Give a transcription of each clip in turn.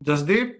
Jasdeep?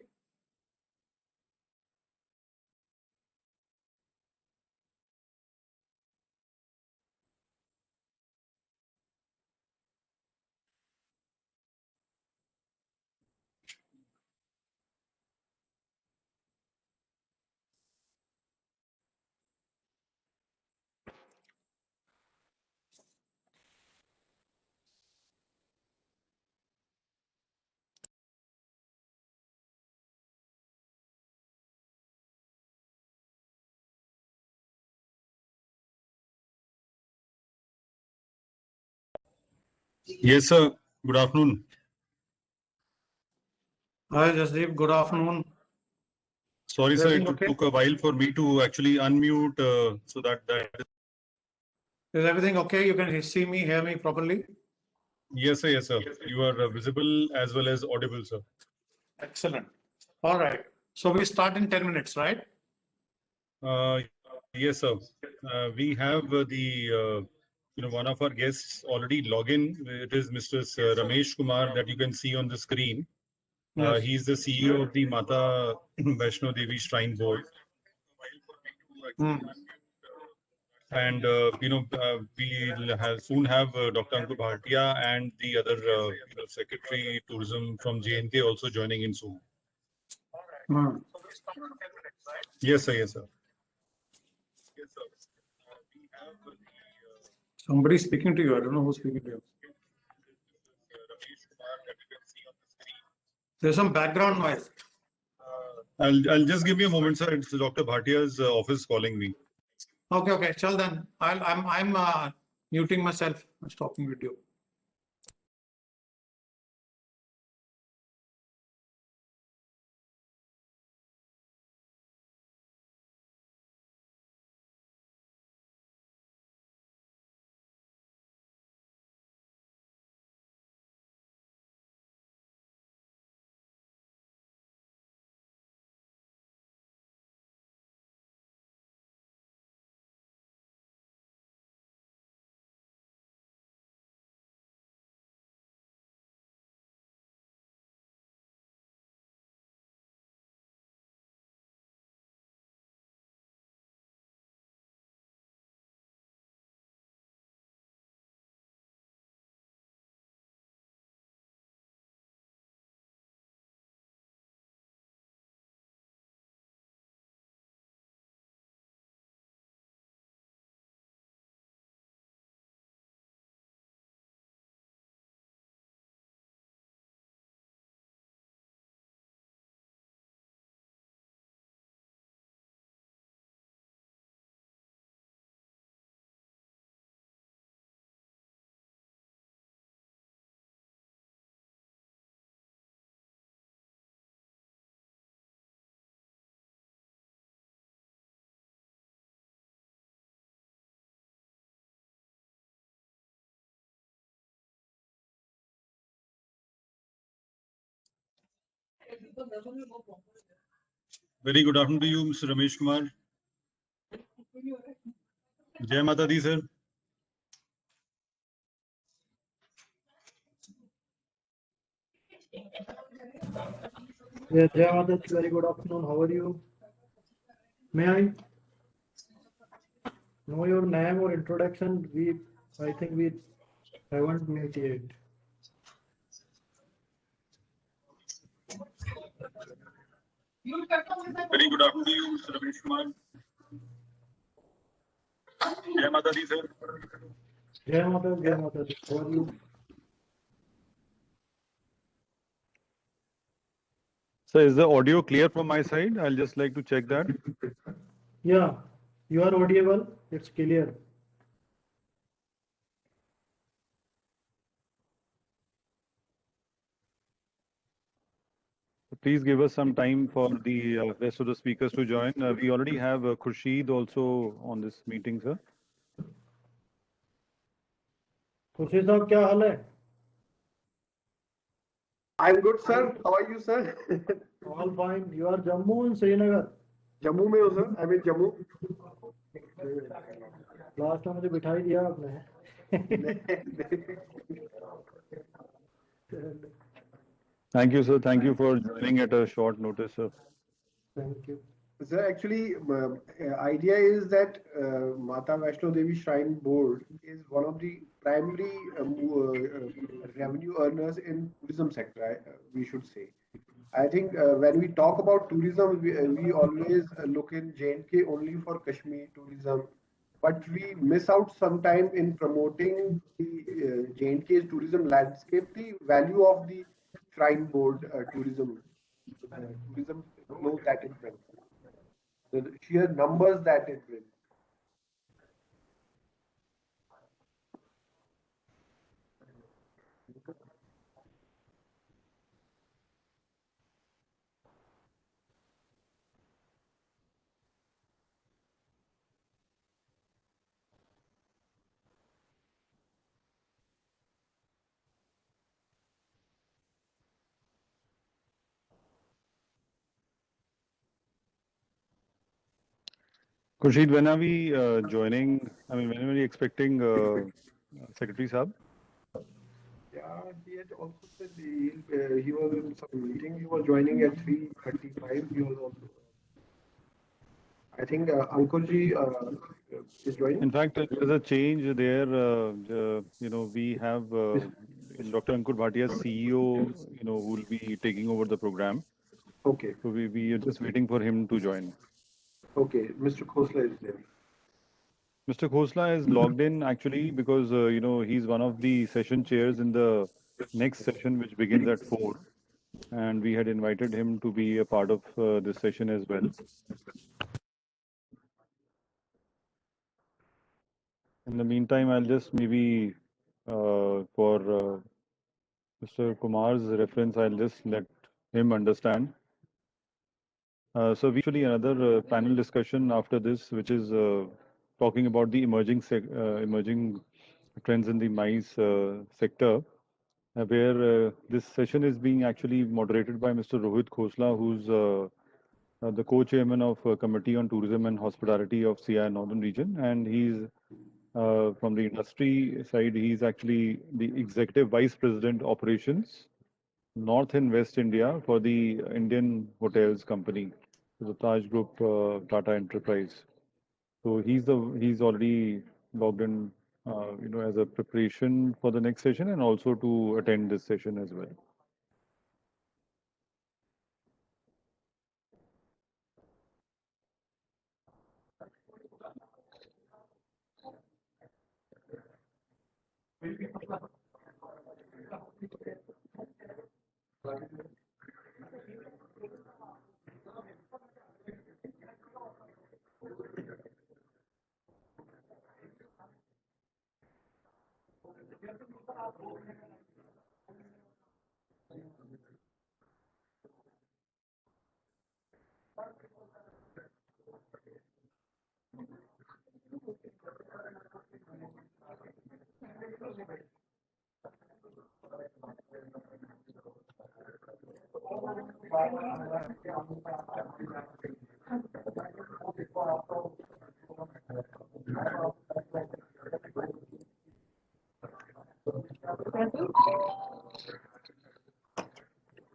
Yes, sir. Good afternoon. Hi, Jasdeep. Good afternoon. Sorry, sir. Everything It okay? took a while for me to actually unmute, so that. Is everything okay? You can see me, hear me properly? Yes, sir. Yes, sir. You are visible as well as audible, sir. Excellent. All right. So we start in 10 minutes, right? Yes, sir. We have one of our guests already log in. It is Mr. Ramesh Kumar that you can see on the screen. Yes. He is the CEO of the Mata Vaishno Devi Shrine Board. And we'll soon have Dr. Ankur Bhatia and the other Secretary Tourism from JNK also joining in soon. Yes, sir. Yes, sir. Somebody speaking to you. I don't know who's speaking to you. There's some background noise. I'll just give me a moment, sir. It's Dr. Bhatia's office calling me. Okay. Chal then. I'm muting myself. I'm stopping video. Very good afternoon to you, Mr. Ramesh Kumar. Jai Mata Di, sir. Yes, Jai Mata, very good afternoon. How are you? May I know your name or introduction? I think we haven't met yet. Very good afternoon to you, Mr. Ramesh Kumar. Jai Mata Di, sir. Jai Mata, how are you? Sir, is the audio clear from my side? I'll just like to check that. Yeah, you are audible. It's clear. Please give us some time for the rest of the speakers to join. We already have Khurshid also on this meeting, sir. Khurshid साहब क्या हाल है? I'm good, sir. How are you, sir? All fine. You are Jammu and Srinagar. Jammu में हो, sir. I'm in Jammu. Last time मुझे बिठा ही दिया आपने. Thank you, sir. Thank you for joining at a short notice, sir. Thank you. Sir, actually, idea is that Mata Vaishno Devi Shrine Board is one of the primary revenue earners in tourism sector. We should say. I think when we talk about tourism, we always look in J&K only for Kashmir tourism, but we miss out sometime in promoting the J&K's tourism landscape, the value of the Shrine Board tourism flow that it brings, the sheer numbers that it brings. Khurshid, when are we joining? I mean, when are we expecting Secretary Saab? Yeah, he had also said he was in some meeting. He was joining at 3:35. He was also. I think Ankurji is joining. In fact, there's a change there. We have Dr. Ankur Bhatia's CEO, who will be taking over the program. Okay. So we are just waiting for him to join. Okay. Mr. Khosla is there. Mr. Khosla is logged in actually because, he's one of the session chairs in the next session, which begins at 4. And we had invited him to be a part of this session as well. In the meantime, I'll just maybe for Mr. Kumar's reference, I'll just let him understand. So we actually another panel discussion after this, which is talking about the emerging trends in the MICE sector, where this session is being actually moderated by Mr. Rohit Khosla, who's the co-chairman of Committee on Tourism and Hospitality of CII Northern Region, and he's from the industry side, he's actually the Executive Vice President Operations, North and West India for the Indian Hotels Company, the Taj Group Tata Enterprise. So he's already logged in, as a preparation for the next session and also to attend this session as well.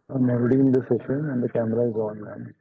I'm already in the session and the camera is on, man.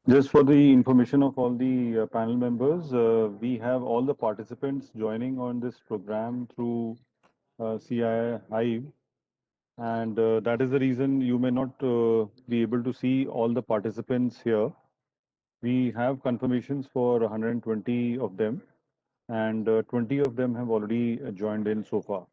Just for the information of all the panel members, we have all the participants joining on this program through CII Hive, and that is the reason you may not be able to see all the participants here. We have confirmations for 120 of them, and 20 of them have already joined in so far.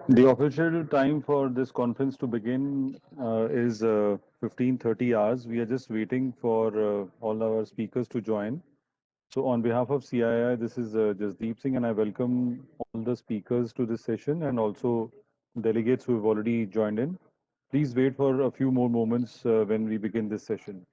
The official time for this conference to begin is 15:30 hours. We are just waiting for all our speakers to join. So on behalf of CII, this is Jasdeep Singh, and I welcome all the speakers to this session and also delegates who have already joined in. Please wait for a few more moments when we begin this session.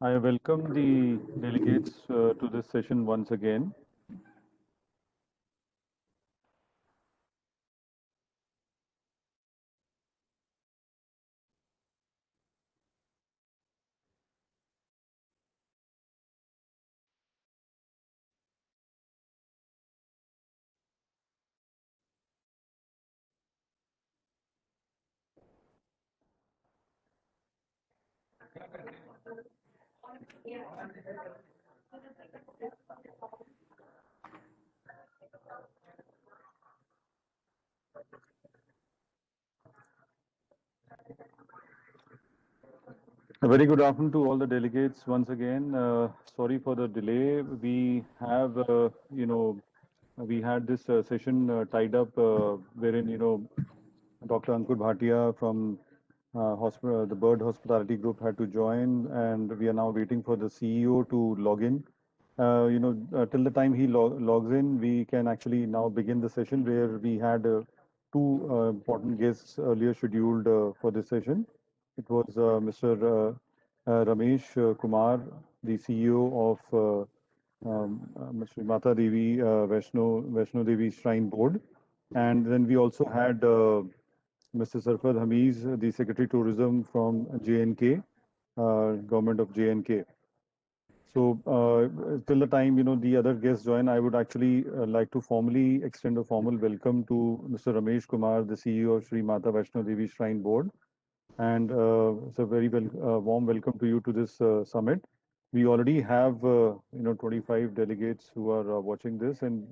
I welcome the delegates to this session once again. A very good afternoon to all the delegates once again. Sorry for the delay. We have, we had this session tied up wherein, Dr. Ankur Bhatia from the Bird Hospitality Group had to join, and we are now waiting for the CEO to log in. Till the time he logs in, we can actually now begin the session where we had two important guests earlier scheduled for this session. It was Mr. Ramesh Kumar, the CEO of Sri Mata Devi Vaishno Devi Shrine Board, and then we also had Mr. Sarfad Hamiz, the Secretary Tourism from JNK, Government of JNK. So till the time the other guests join, I would actually like to formally extend a formal welcome to Mr. Ramesh Kumar, the CEO of Sri Mata Vaishno Devi Shrine Board, and it's a very warm welcome to you to this summit. We already have 25 delegates who are watching this, and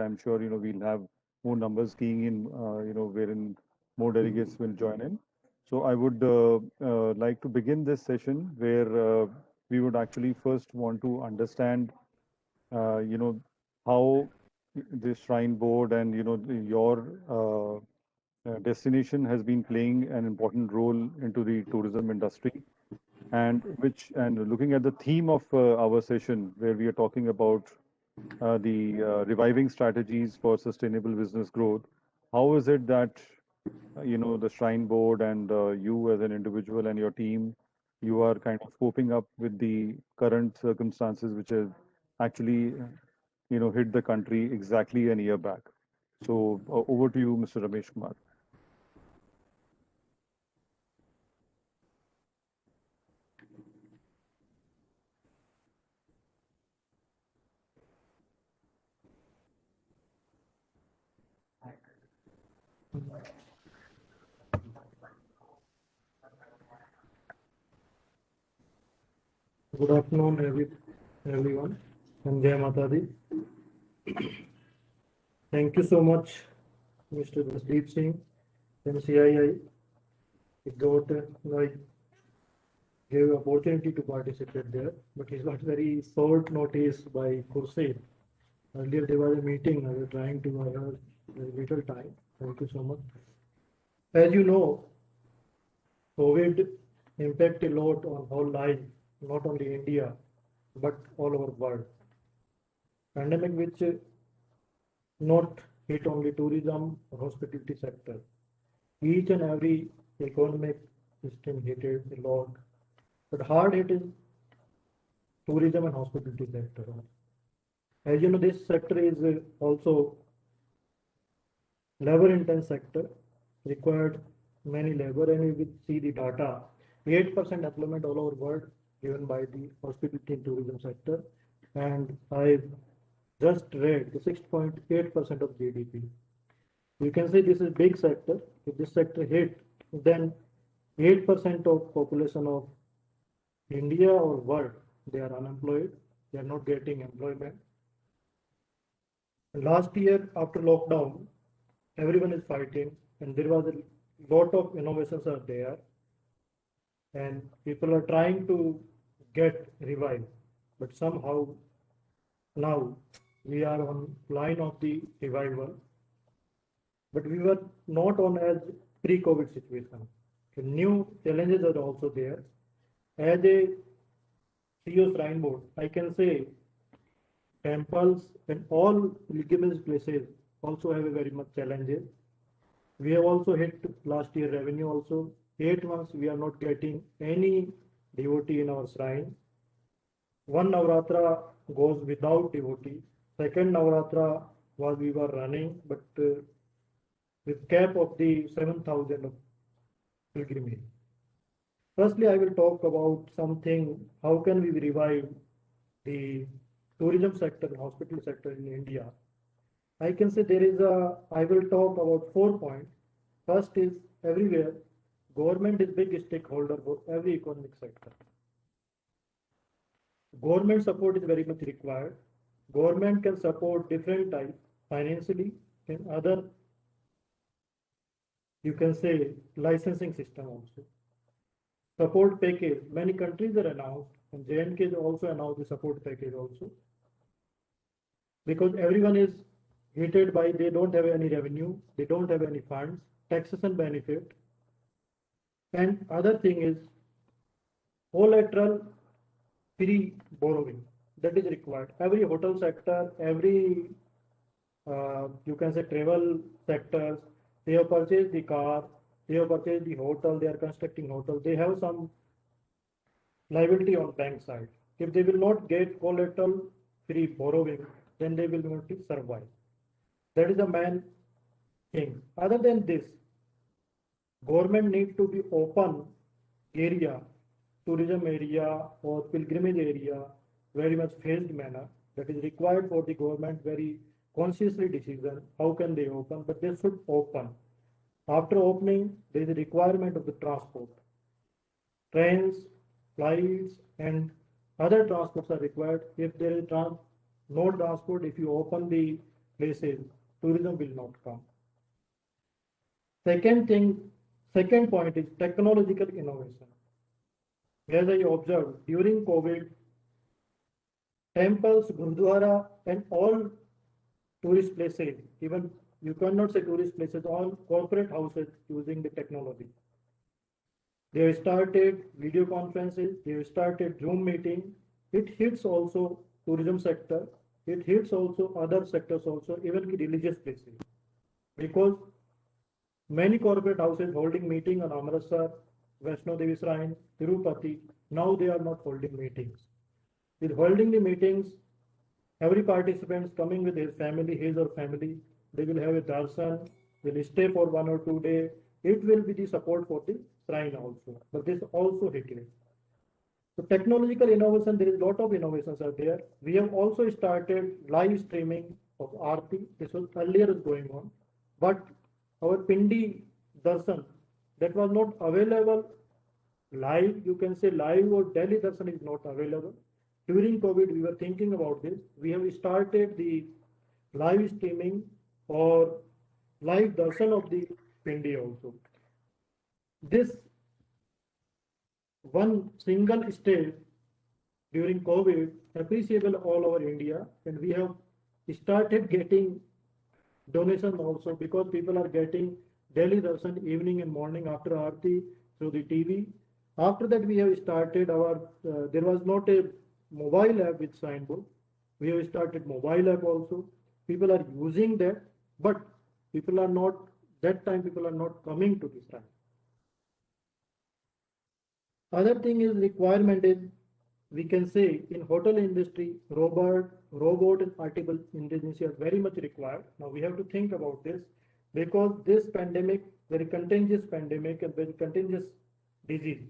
I'm sure we'll have more numbers keying in, wherein more delegates will join in. So I would like to begin this session where we would actually first want to understand, how the Shrine Board and your destination has been playing an important role into the tourism industry, and looking at the theme of our session where we are talking about the reviving strategies for sustainable business growth. How is it that the Shrine Board and you as an individual and your team, you are kind of coping up with the current circumstances which have actually hit the country exactly a year back? So over to you, Mr. Ramesh Kumar. Good afternoon, everyone, and Jai Mata Di. Thank you so much, Mr. Jasdeep Singh and CII. Gave opportunity to participate there, but it got very short notice by Khurshid. Earlier there was a meeting. I was trying to have very little time. Thank you so much. As you know, COVID impacted a lot on whole life, not only India, but all over the world. Pandemic which not hit only tourism or hospitality sector. Each and every economic system hit it a lot, but hard hit is tourism and hospitality sector. As you know, this sector is also labor intense sector, required many labor, and we will see the data. 8% employment all over world given by the hospitality and tourism sector, and I just read the 6.8% of GDP. You can say this is big sector. If this sector hit, then 8% of population of India or world, they are unemployed. They are not getting employment. And last year after lockdown, everyone is fighting, and there was a lot of innovations are there, and people are trying to get revived, but somehow now we are on line of the revival, but we were not on as pre-COVID situation. So new challenges are also there. As a CEO Shrine Board, I can say temples and all pilgrimage places also have a very much challenges. We have also hit last year revenue also. 8 months we are not getting any devotee in our shrine. One Navratra goes without devotee. Second Navratra was we were running, but with cap of the 7,000 of pilgrimage. Firstly, I will talk about something, how can we revive the tourism sector and hospital sector in India. I can say I will talk about 4 points. First is everywhere, government is big stakeholder for every economic sector. Government support is very much required. Government can support different types financially and other, you can say, licensing system also. Support package, many countries are announced, and J&K also announced the support package also. Because everyone is hated by, they don't have any revenue, they don't have any funds, taxation benefit. And other thing is collateral free borrowing, that is required. Every hotel sector, every you can say travel sectors, they have purchased the car, they have purchased the hotel, they are constructing hotel, they have some liability on bank side. If they will not get collateral free borrowing, then they will not survive. That is the main thing. Other than this, government need to be open area, tourism area or pilgrimage area, very much phased manner. That is required for the government very consciously decision. How can they open? But they should open. After opening, there is a requirement of the transport. Trains, flights, and other transports are required. If there is no transport, if you open the places, tourism will not come. Second point is technological innovation. As I observed, during COVID, temples, Gurdwara, and all tourist places, even you cannot say tourist places, all corporate houses using the technology. They have started video conferences, they have started Zoom meeting. It hits also tourism sector, it hits also other sectors also, even religious places. Because many corporate houses holding meeting on Amritsar, Vaishno Devi Shrine, Tirupati, now they are not holding meetings. With holding the meetings, every participant is coming with his family, his or family. They will have a darshan, will stay for 1 or 2 days. It will be the support for the shrine also. But this also hit it. So technological innovation, there is a lot of innovations are there. We have also started live streaming of Aarti. This was earlier is going on. But our Pindi darshan, that was not available live, you can say live or Delhi darshan is not available. During COVID, we were thinking about this. We have started the live streaming or live darshan of the Pindi also. This one single stage during COVID appreciable all over India, and we have started getting donation also because people are getting daily darshan evening and morning after Aarti through the TV. After that, we have started our, there was not a mobile app with signboard. We have started mobile app also. People are using that, but people are not, that time people are not coming to this time. Other thing is requirement is, we can say in hotel industry, robot and artificial intelligence are very much required. Now we have to think about this because this pandemic, very contagious pandemic and very contagious disease.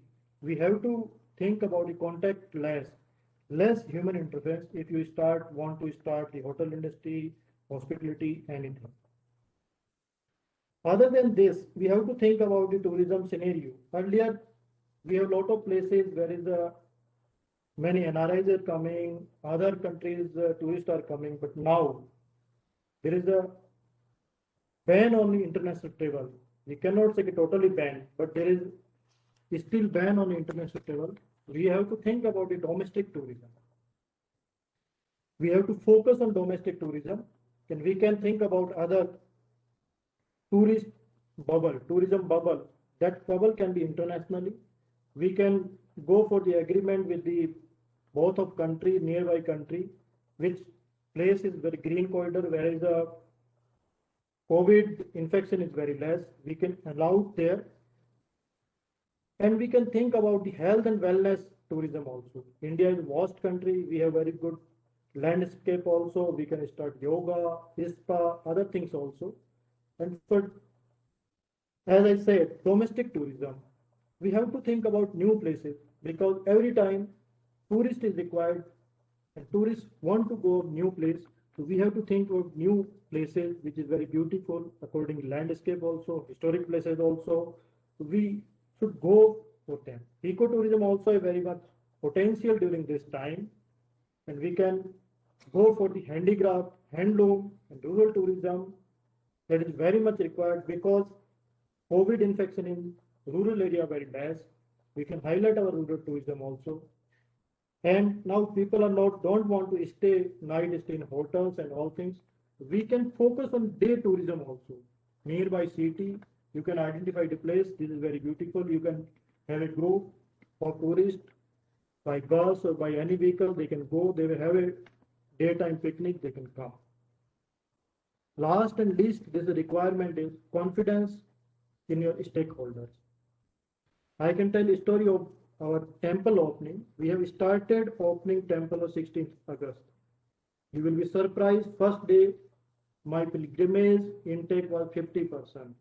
We have to think about the contact less human interference if you want to start the hotel industry, hospitality, anything. Other than this, we have to think about the tourism scenario. Earlier, we have a lot of places where is many NRIs are coming, other countries tourists are coming, but now there is a ban on the international travel. We cannot say totally ban, but there is still ban on international travel. We have to think about the domestic tourism. We have to focus on domestic tourism, and we can think about other tourism bubble. That bubble can be internationally. We can go for the agreement with the both of country, nearby country, which place is very green corridor, where is the COVID infection is very less. We can allow there. And we can think about the health and wellness tourism also. India is a vast country. We have very good landscape also. We can start yoga, spa, other things also. And for, as I said, domestic tourism, we have to think about new places because every time tourist is required and tourists want to go new place. So we have to think of new places which is very beautiful according to landscape also, historic places also. We should go for them. Ecotourism also is very much potential during this time, and we can go for the handicraft, handloom, and rural tourism that is very much required because COVID infection in rural area very less. We can highlight our rural tourism also. And now people are not don't want to stay in hotels and all things. We can focus on day tourism also. Nearby city, you can identify the place. This is very beautiful. You can have a group of tourists by bus or by any vehicle. They can go. They will have a daytime picnic. They can come. Last and least, this requirement is confidence in your stakeholders. I can tell a story of our temple opening. We have started opening temple on 16th August. You will be surprised. First day, my pilgrimage intake was 50%.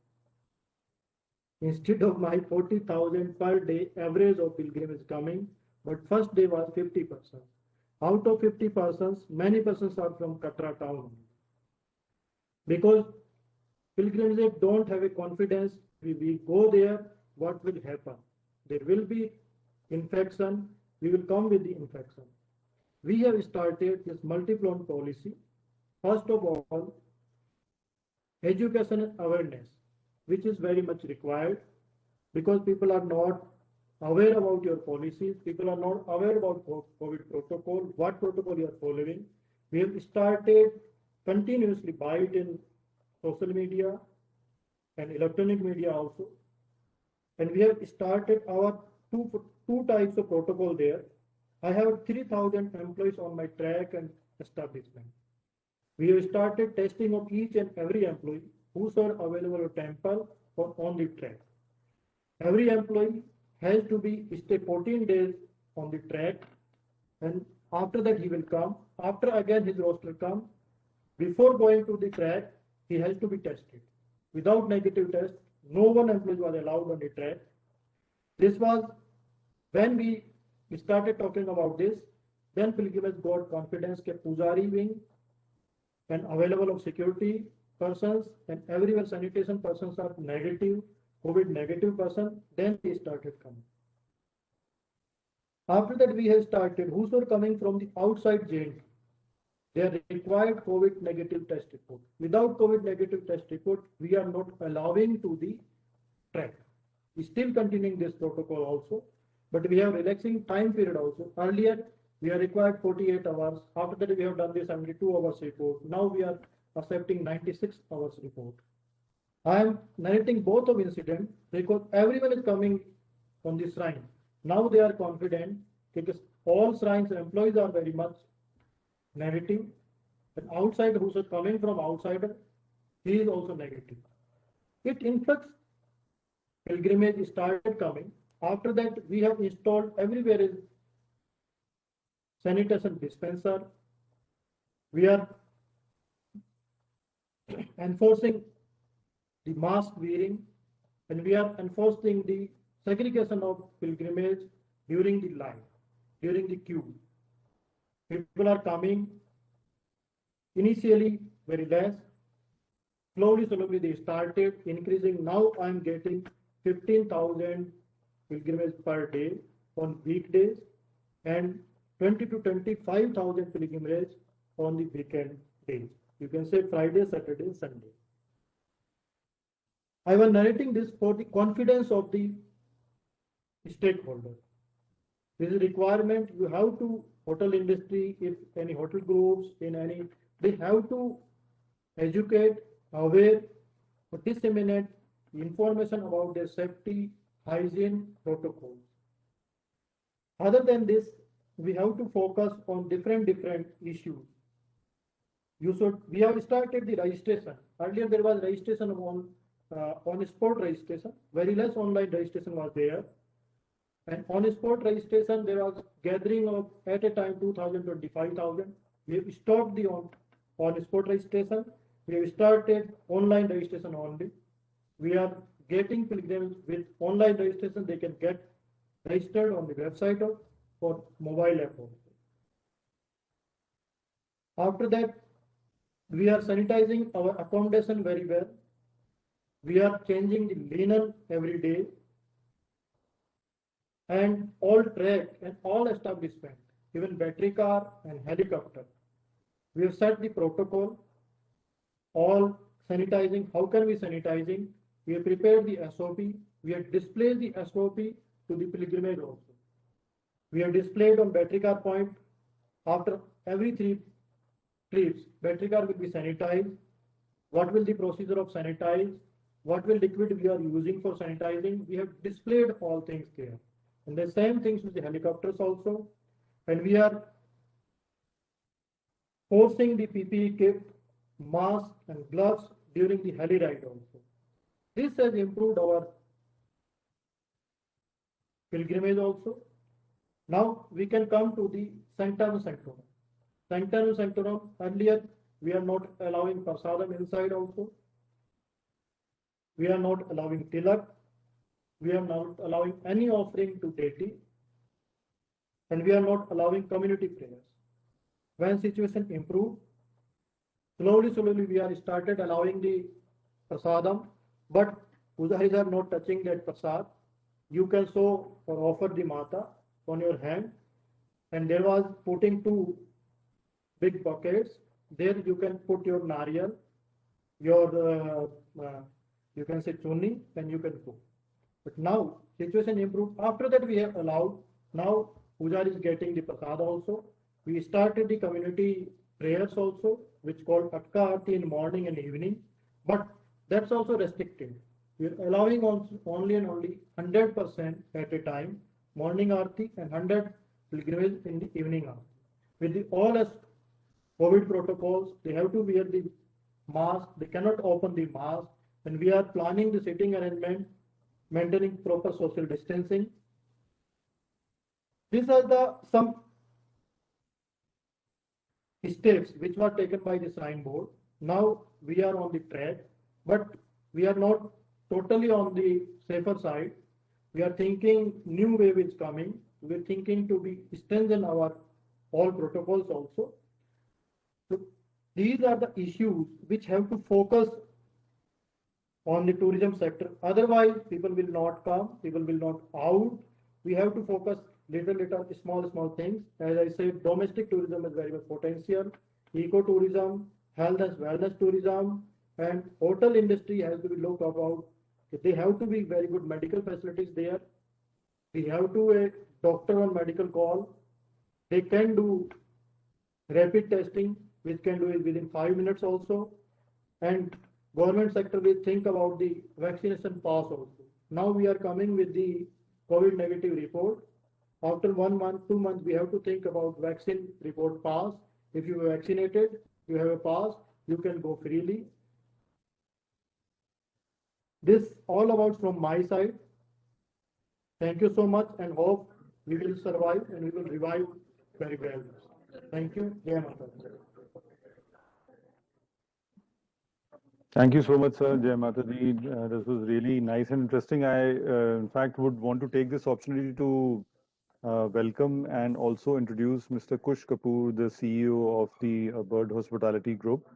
Instead of my 40,000 per day average of pilgrimage coming, but first day was 50%. Out of 50 persons, many persons are from Katra town. Because pilgrims don't have a confidence, we go there, what will happen? There will be infection, we will come with the infection. We have started this multi-pronged policy. First of all, education and awareness, which is very much required because people are not aware about your policies, people are not aware about COVID protocol, what protocol you are following. We have started continuously buy it in social media and electronic media also. And we have started our two types of protocol there. I have 3,000 employees on my track and establishment. We have started testing of each and every employee who's are available at temple or on the track. Every employee has to stay 14 days on the track, and after that he will come. After again his roster come. Before going to the track, he has to be tested. Without negative test, no one employee was allowed on the track. This was when we started talking about this, then pilgrimage got confidence that Pujari wing and available of security persons and everywhere sanitation persons are negative, COVID negative person, then they started coming. After that we have started, who's are coming from the outside jail, they are required COVID negative test report. Without COVID negative test report, we are not allowing to the track. We still continuing this protocol also, but we have relaxing time period also. Earlier, we are required 48 hours. After that, we have done the 72 hours report. Now we are accepting 96 hours report. I am narrating both of incidents because everyone is coming on the shrine. Now they are confident because all shrines employees are very much negative. And outside, who's coming from outsider, he is also negative. It influx pilgrimage started coming. After that, we have installed everywhere is sanitation dispenser. We are enforcing the mask wearing, and we are enforcing the segregation of pilgrimage during the line, during the queue. People are coming initially very less. Slowly they started increasing. Now I'm getting 15,000 pilgrimage per day on weekdays and 20 to 25,000 pilgrimage on the weekend days. You can say Friday, Saturday, Sunday. I was narrating this for the confidence of the stakeholder. This is a requirement. You have to hotel industry, if any hotel groups in any, they have to educate, aware, or disseminate information about their safety, hygiene protocols. Other than this, we have to focus on different issues. We have started the registration. Earlier there was registration on sport registration. Very less online registration was there. And on spot registration, there was gathering of at a time 2,000, 25,000. We have stopped the on spot registration. We have started online registration only. We are getting pilgrims with online registration. They can get registered on the website of for mobile app also. After that, we are sanitizing our accommodation very well. We are changing the linen every day. And all track and all establishment, even battery car and helicopter. We have set the protocol, all sanitizing. How can we sanitizing? We have prepared the SOP. We have displayed the SOP to the pilgrimage also. We have displayed on battery car point. After every 3 trips, battery car will be sanitized. What will the procedure of sanitize? What will liquid we are using for sanitizing? We have displayed all things there. And the same things with the helicopters also. And we are forcing the PPE kit, mask and gloves during the heli ride also. This has improved our pilgrimage also. Now we can come to the Sanctorum Sanctorum. Sanctorum Sanctorum, earlier we are not allowing prasadam inside also. We are not allowing tilak. We are not allowing any offering to deity. And we are not allowing community prayers. When situation improved, slowly we are started allowing the prasadam, but pujaris are not touching that prasad. You can show or offer the mata on your hand, and there was putting 2 big buckets. There you can put your nariyal, your you can say chunni, and you can cook. But now situation improved. After that we have allowed. Now puja is getting the prasad also. We started the community prayers also, which called Atka Aarti in morning and evening. But that's also restricted. We are allowing only and only 100% at a time, morning Aarti and 100 pilgrimage in the evening Aarti. With the all as COVID protocols, they have to wear the mask. They cannot open the mask. And we are planning the sitting arrangement, maintaining proper social distancing. These are some steps which were taken by the Shrine Board. Now we are on the track, but we are not totally on the safer side. We are thinking new wave is coming. We are thinking to be strengthen our all protocols also. So these are the issues which have to focus on the tourism sector. Otherwise, people will not come, people will not out. We have to focus little small things. As I said, domestic tourism is very much potential. Eco-tourism, health and wellness tourism, and hotel industry has to be looked about. They have to be very good medical facilities there. We have to a doctor on medical call. They can do rapid testing, which can do it within 5 minutes also. And government sector will think about the vaccination pass also. Now we are coming with the COVID negative report. After 1 month, 2 months, we have to think about vaccine report pass. If you are vaccinated, you have a pass, you can go freely. This all about from my side. Thank you so much and hope we will survive and we will revive very well. Thank you. Jai Mata. Thank you so much, sir. Jai Mataji. This was really nice and interesting. I, in fact, would want to take this opportunity to welcome and also introduce Mr. Kush Kapoor, the CEO of the Bird Hospitality Group.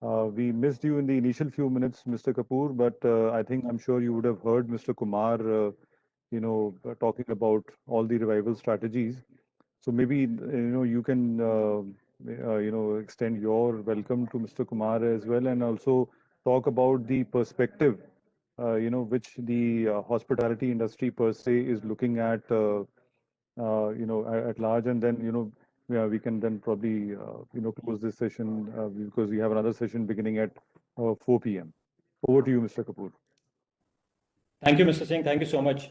We missed you in the initial few minutes, Mr. Kapoor, but I'm sure you would have heard Mr. Kumar, talking about all the revival strategies. So maybe, you can, extend your welcome to Mr. Kumar as well, and also talk about the perspective, which the hospitality industry per se is looking at, at large, and then, we can then probably, close this session because we have another session beginning at 4 p.m. Over to you, Mr. Kapoor. Thank you, Mr. Singh. Thank you so much.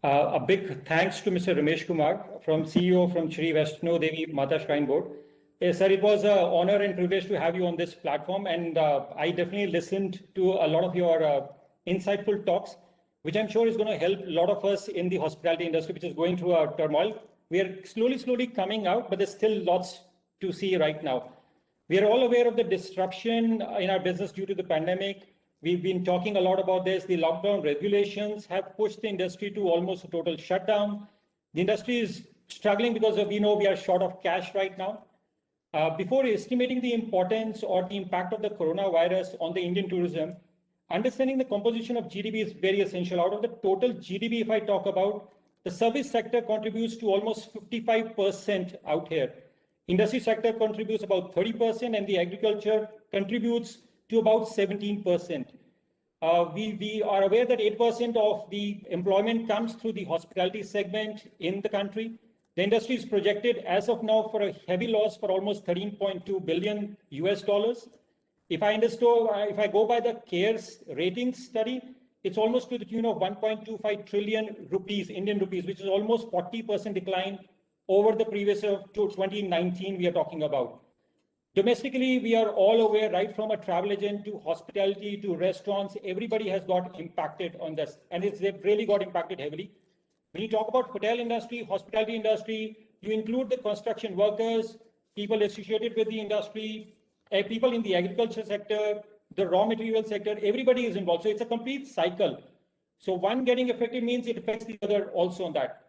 A big thanks to Mr. Ramesh Kumar, CEO from Shri Vaishno Devi Mata Shrine Board. Sir, it was an honor and privilege to have you on this platform, and I definitely listened to a lot of your insightful talks. which I'm sure is going to help a lot of us in the hospitality industry, which is going through a turmoil. We are slowly coming out, but there's still lots to see right now. We are all aware of the disruption in our business due to the pandemic. We've been talking a lot about this. The lockdown regulations have pushed the industry to almost a total shutdown. The industry is struggling because we know we are short of cash right now. Before estimating the importance or the impact of the coronavirus on the Indian tourism, understanding the composition of GDP is very essential. Out of the total GDP, if I talk about, the service sector contributes to almost 55% out here. Industry sector contributes about 30%, and the agriculture contributes to about 17%. We are aware that 8% of the employment comes through the hospitality segment in the country. The industry is projected as of now for a heavy loss for almost $13.2 billion US. If I go by the CARES ratings study, it's almost to the tune of 1.25 trillion rupees, Indian rupees, which is almost 40% decline over the previous year to 2019 we are talking about. Domestically, we are all aware, right from a travel agent to hospitality to restaurants, everybody has got impacted on this, and they've really got impacted heavily. When you talk about hotel industry, hospitality industry, you include the construction workers, people associated with the industry, people in the agriculture sector, the raw material sector, everybody is involved. So it's a complete cycle. So one getting affected means it affects the other also on that.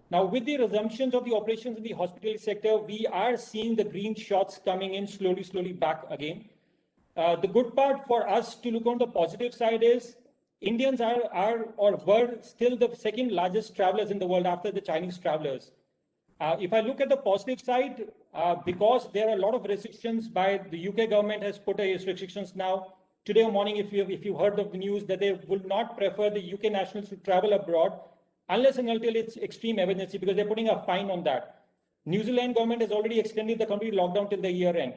Now, with the resumptions of the operations in the hospitality sector, we are seeing the green shots coming in slowly back again. The good part for us to look on the positive side is Indians were still the second largest travelers in the world after the Chinese travelers. If I look at the positive side, because there are a lot of restrictions by the UK government has put restrictions now. Today morning, if you heard of the news that they will not prefer the UK nationals to travel abroad unless and until it's extreme emergency, because they're putting a fine on that. New Zealand government has already extended the complete lockdown till the year end.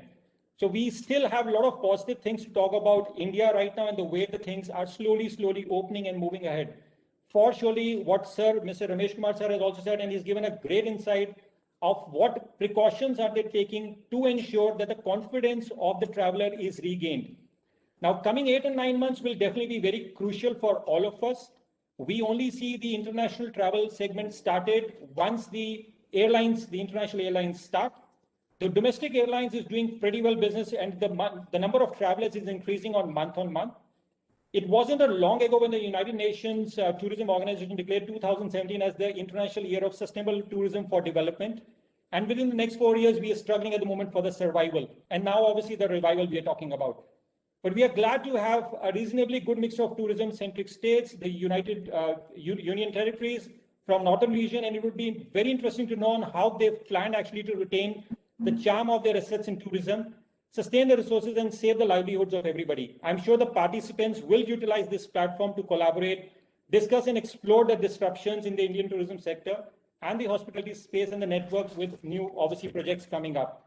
So we still have a lot of positive things to talk about India right now and the way the things are slowly opening and moving ahead. For surely what Mr. Ramesh Kumar sir has also said, and he's given a great insight of what precautions are they taking to ensure that the confidence of the traveler is regained. Now, coming 8 and 9 months will definitely be very crucial for all of us. We only see the international travel segment started once the international airlines start. The domestic airlines is doing pretty well business, and the number of travelers is increasing on month. It wasn't a long ago when the United Nations Tourism Organization declared 2017 as the International Year of Sustainable Tourism for Development. And within the next 4 years, we are struggling at the moment for the survival. And now, obviously, the revival we are talking about. But we are glad to have a reasonably good mix of tourism-centric states, the United Union Territories from Northern region, and it would be very interesting to know on how they've planned actually to retain the charm of their assets in tourism, sustain the resources, and save the livelihoods of everybody. I'm sure the participants will utilize this platform to collaborate, discuss and explore the disruptions in the Indian tourism sector and the hospitality space and the network with new, obviously, projects coming up.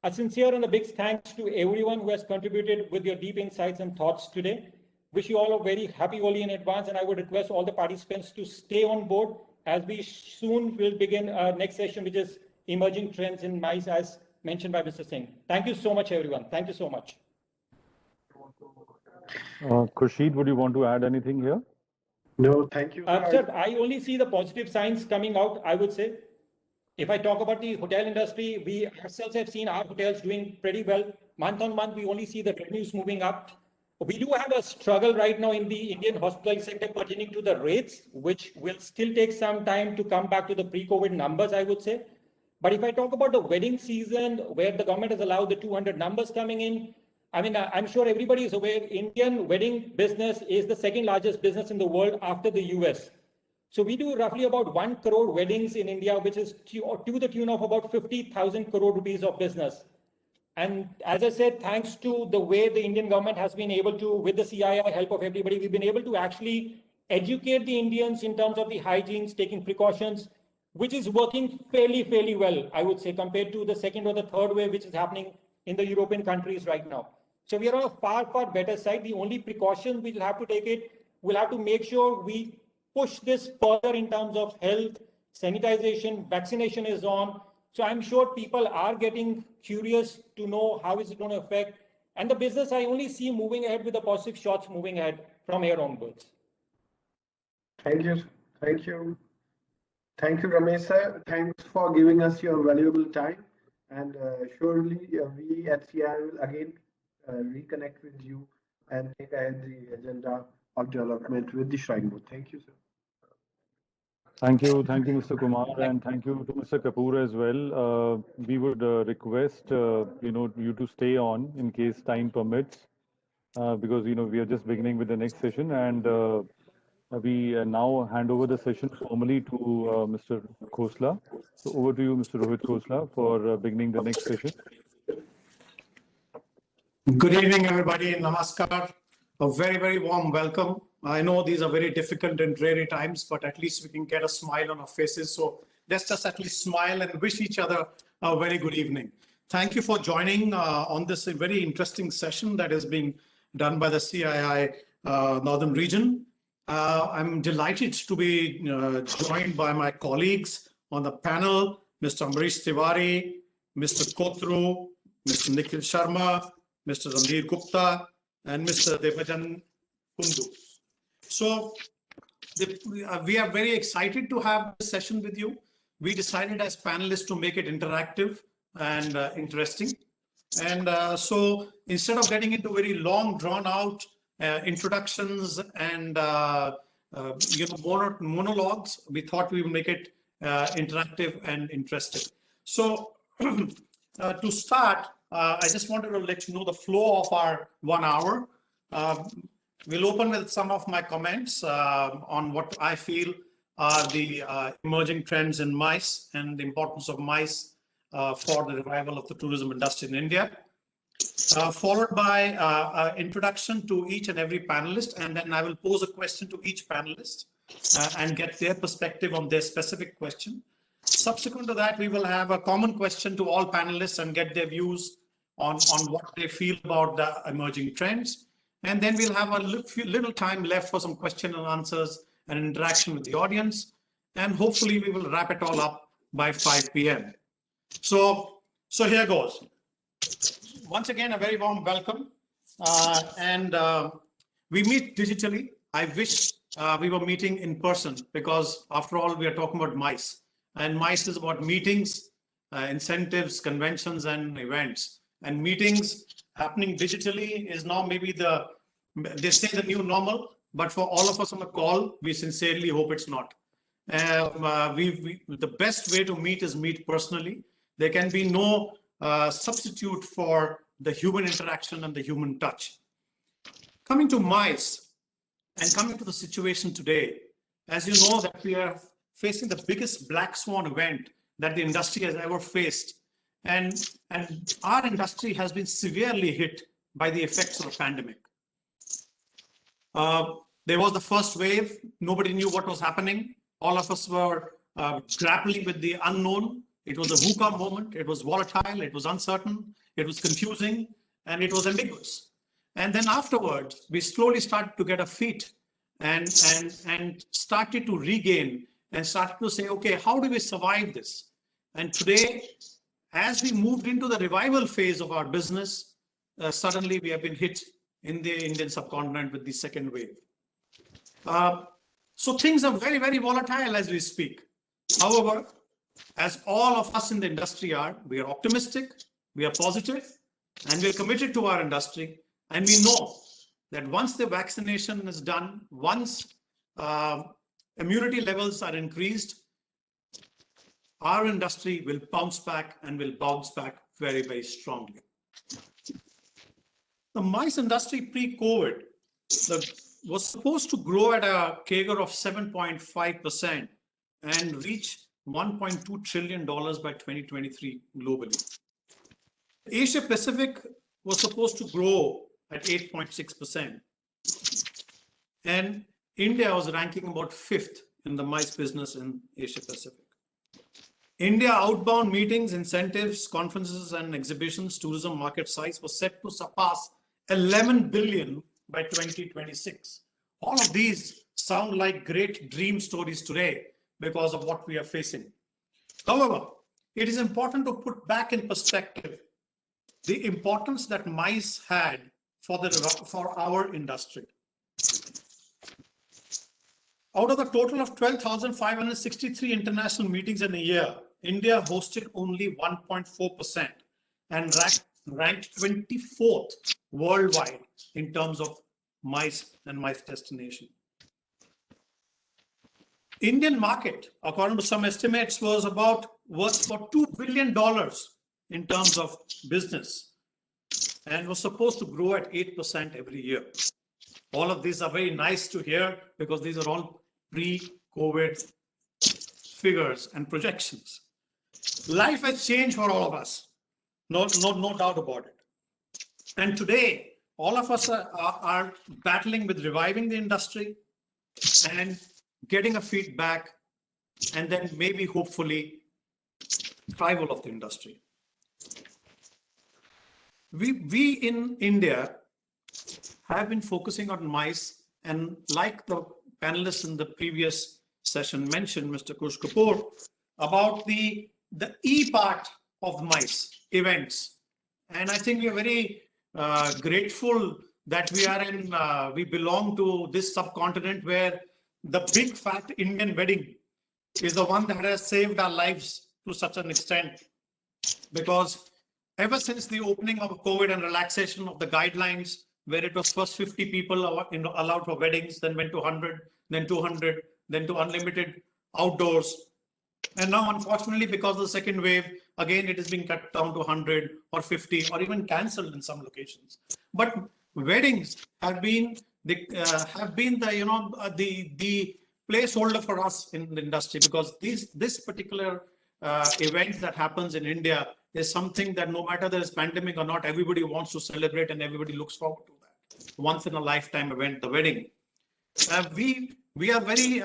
A sincere and a big thanks to everyone who has contributed with your deep insights and thoughts today. Wish you all a very happy Holi in advance, and I would request all the participants to stay on board as we soon will begin our next session, which is emerging trends in MICE, as mentioned by Mr. Singh. Thank you so much, everyone. Thank you so much. Khurshid, would you want to add anything here? No, thank you. Sir, I only see the positive signs coming out, I would say. If I talk about the hotel industry, we ourselves have seen our hotels doing pretty well. Month on month, we only see the revenues moving up. We do have a struggle right now in the Indian hospitality sector pertaining to the rates, which will still take some time to come back to the pre-COVID numbers, I would say. But if I talk about the wedding season, where the government has allowed the 200 numbers coming in, I mean, I'm sure everybody is aware, Indian wedding business is the second largest business in the world after the US. So we do roughly about 1 crore weddings in India, which is to the tune of about 50,000 crore rupees of business. And as I said, thanks to the way the Indian government has been able to, with the CII help of everybody, we've been able to actually educate the Indians in terms of the hygienes, taking precautions, which is working fairly well, I would say, compared to the second or the third wave, which is happening in the European countries right now. So we are on a far better side. The only precaution we'll have to make sure we push this further in terms of health, sanitization, vaccination is on. So I'm sure people are getting curious to know how is it going to affect. And the business I only see moving ahead with the positive shots moving ahead from here onwards. Thank you. Thank you. Thank you, Ramesh sir. Thanks for giving us your valuable time. And surely we at CII will again reconnect with you and take ahead the agenda of development with the Shrine Board. Thank you, sir. Thank you, Mr. Kumar, and thank you to Mr. Kapoor as well. We would request you to stay on in case time permits, because we are just beginning with the next session, and we now hand over the session formally to Mr. Khosla. So over to you, Mr. Rohit Khosla, for beginning the next session. Good evening, everybody. Namaskar. A very, very warm welcome. I know these are very difficult and dreary times, but at least we can get a smile on our faces. So let's just at least smile and wish each other a very good evening. Thank you for joining on this very interesting session that is being done by the CII Northern Region. I'm delighted to be joined by my colleagues on the panel, Mr. Amrish Tiwari, Mr. Kotru, Mr. Nikhil Sharma, Mr. Ranveer Gupta, and Mr. Devajan Kundu. So we are very excited to have this session with you. We decided as panelists to make it interactive and interesting. And so instead of getting into very long, drawn out introductions and monologues, we thought we would make it interactive and interesting. So to start, I just wanted to let you know the flow of our 1 hour. We'll open with some of my comments on what I feel are the emerging trends in MICE and the importance of MICE for the revival of the tourism industry in India. Followed by introduction to each and every panelist, and then I will pose a question to each panelist and get their perspective on their specific question. Subsequent to that, we will have a common question to all panelists and get their views on what they feel about the emerging trends. And then we'll have a little time left for some question and answers and interaction with the audience. And hopefully we will wrap it all up by 5 p.m. So here goes. Once again, a very warm welcome. We meet digitally. I wish we were meeting in person, because after all, we are talking about MICE. And MICE is about meetings, incentives, conventions, and events. And meetings happening digitally is now maybe they say the new normal, but for all of us on the call, we sincerely hope it's not. The best way to meet is meet personally. There can be no substitute for the human interaction and the human touch. Coming to MICE and coming to the situation today, as you know that we are facing the biggest black swan event that the industry has ever faced. And our industry has been severely hit by the effects of the pandemic. There was the first wave. Nobody knew what was happening. All of us were grappling with the unknown. It was a VUCA moment. It was volatile. It was uncertain. It was confusing, and it was ambiguous. And then afterwards, we slowly started to get our feet and started to regain and started to say, okay, how do we survive this? And today, as we moved into the revival phase of our business, suddenly we have been hit in the Indian subcontinent with the second wave. So things are very, very volatile as we speak. However, as all of us in the industry are, we are optimistic, we are positive, and we are committed to our industry. And we know that once the vaccination is done, once immunity levels are increased, our industry will bounce back and will bounce back very, very strongly. The MICE industry pre-COVID was supposed to grow at a CAGR of 7.5% and reach $1.2 trillion by 2023 globally. Asia Pacific was supposed to grow at 8.6%. And India was ranking about 5th in the MICE business in Asia Pacific. India outbound meetings, incentives, conferences, and exhibitions, tourism market size was set to surpass 11 billion by 2026. All of these sound like great dream stories today because of what we are facing. However, it is important to put back in perspective the importance that MICE had for our industry. Out of the total of 12,563 international meetings in a year, India hosted only 1.4% and ranked 24th worldwide in terms of MICE and MICE destination. Indian market, according to some estimates, was worth about $2 billion in terms of business and was supposed to grow at 8% every year. All of these are very nice to hear because these are all pre-COVID figures and projections. Life has changed for all of us. No doubt about it. And today, all of us are battling with reviving the industry and getting a feedback, and then maybe hopefully revival of the industry. We in India have been focusing on MICE, and like the panelists in the previous session mentioned, Mr. Kush Kapoor, about the E part of MICE events. And I think we are very grateful that we belong to this subcontinent where the big fat Indian wedding is the one that has saved our lives to such an extent. Because ever since the opening of COVID and relaxation of the guidelines, where it was first 50 people allowed for weddings, then went to 100, then 200, then to unlimited outdoors. And now, unfortunately, because of the second wave, again, it is being cut down to 100 or 50 or even cancelled in some locations. But weddings have been the placeholder for us in the industry, because this particular event that happens in India is something that no matter there is pandemic or not, everybody wants to celebrate and everybody looks forward to that. Once in a lifetime event, the wedding. We are very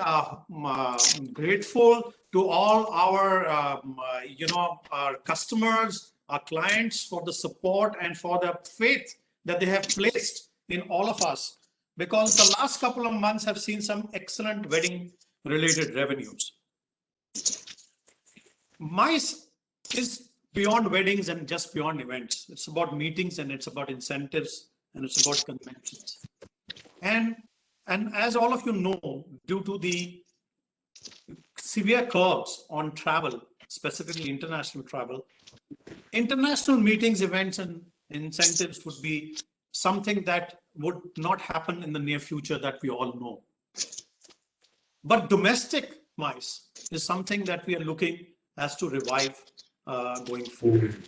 grateful to all our our customers, our clients, for the support and for the faith that they have placed in all of us, because the last couple of months have seen some excellent wedding related revenues. MICE is beyond weddings and just beyond events. It's about meetings, and it's about incentives, and it's about conventions. And as all of you know, due to the severe curbs on travel, specifically international travel, international meetings, events, and incentives would be something that would not happen in the near future, that we all know. But domestic MICE is something that we are looking as to revive going forward.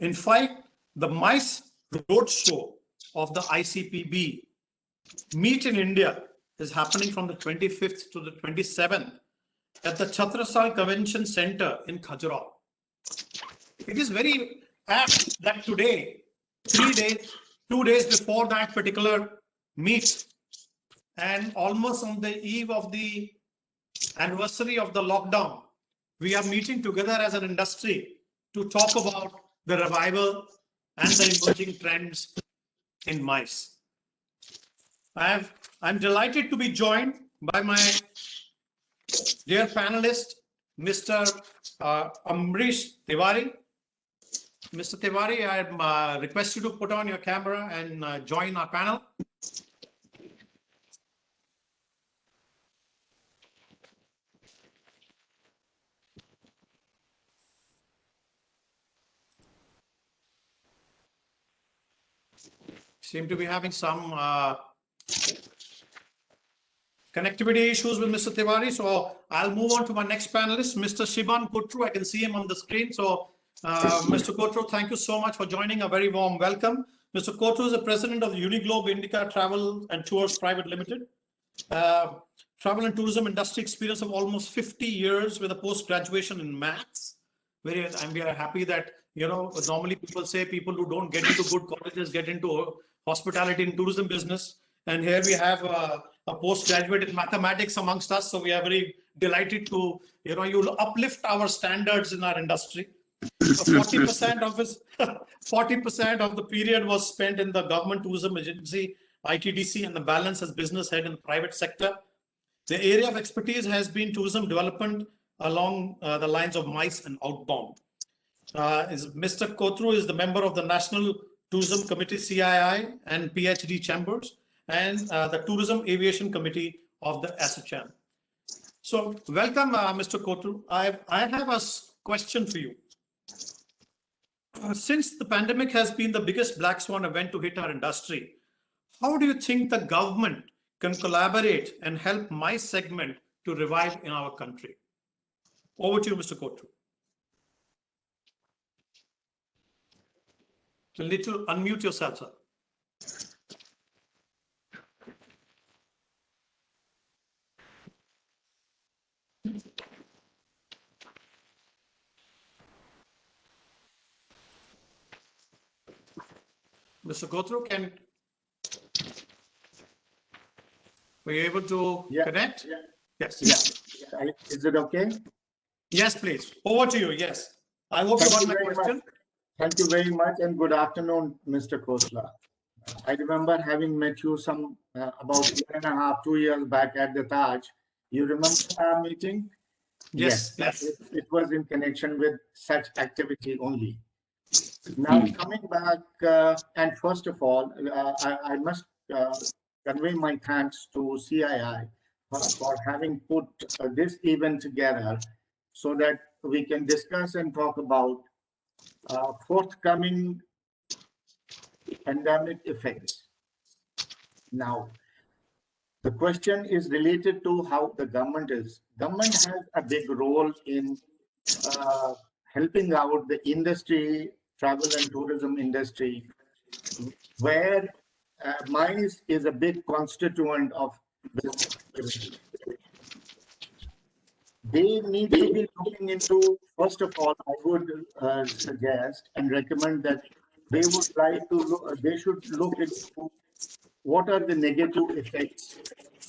In fact, the MICE roadshow of the ICPB Meet in India is happening from the 25th to the 27th at the Chhatrasal Convention Center in Khajuraho. It is very apt that today, 2 days before that particular meet, and almost on the eve of the anniversary of the lockdown, we are meeting together as an industry to talk about the revival and the emerging trends in MICE. I'm delighted to be joined by my dear panelist, Mr. Amrish Tiwari. Mr. Tiwari, I request you to put on your camera and join our panel. Seem to be having some connectivity issues with Mr. Tiwari. So I'll move on to my next panelist, Mr. Shiban Kotru. I can see him on the screen. So Mr. Kotru, thank you so much for joining. A very warm welcome. Mr. Kotru is the president of the Uniglobe Indica Travel and Tours Private Limited. Travel and tourism industry experience of almost 50 years with a post-graduation in maths. And we are happy that, normally people say people who don't get into good colleges get into hospitality and tourism business. And here we have a postgraduate in mathematics amongst us. So we are very delighted to, you'll uplift our standards in our industry. So 40% of his, 40% of the period was spent in the government tourism agency, ITDC, and the balance as business head in the private sector. The area of expertise has been tourism development along the lines of MICE and outbound. Mr. Kotru is the member of the National Tourism Committee, CII, and PhD Chambers, and the Tourism Aviation Committee of the SHM. So welcome, Mr. Kotru. I have a question for you. Since the pandemic has been the biggest black swan event to hit our industry, how do you think the government can collaborate and help my segment to revive in our country? Over to you, Mr. Kotru. You'll need to unmute yourself, sir. Mr. Kotru, were you able to connect? Yeah. Yes. Yeah. Is it okay? Yes, please. Over to you. Yes. I hope you got my question. Thank you very much, and good afternoon, Mr. Khosla. I remember having met you about 1.5, 2 years back at the Taj. You remember our meeting? Yes. It was in connection with such activity only. Now coming back, and first of all, I must convey my thanks to CII for having put this event together so that we can discuss and talk about forthcoming pandemic effects. Now, the question is related to how the government is. Government has a big role in helping out the industry, travel and tourism industry, where MICE is a big constituent of business activity. They need to be looking into, first of all, I would suggest and recommend that they should look into what are the negative effects,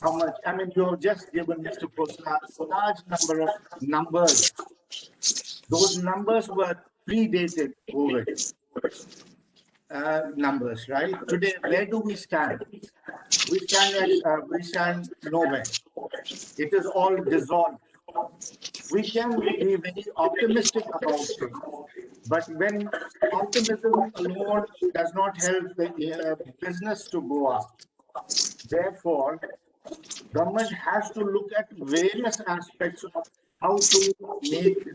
how much, I mean, you have just given Mr. Khosla a large number of numbers. Those numbers were predated COVID numbers, right? Today, where do we stand? We stand nowhere. It is all dissolved. We can be very optimistic about things, but when optimism alone does not help the business to go up, therefore, government has to look at various aspects of how to make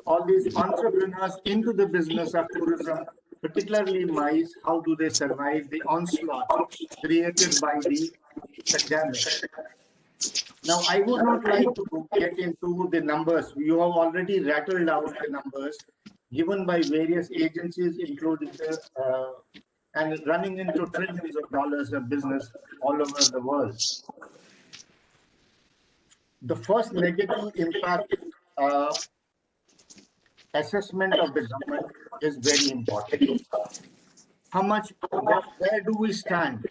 all these entrepreneurs into the business of tourism, particularly MICE. How do they survive the onslaught created by the pandemic? Now, I would not like to get into the numbers. You have already rattled out the numbers given by various agencies, including and running into trillions of dollars of business all over the world. The first negative impact assessment of the government is very important. How much, where do we stand?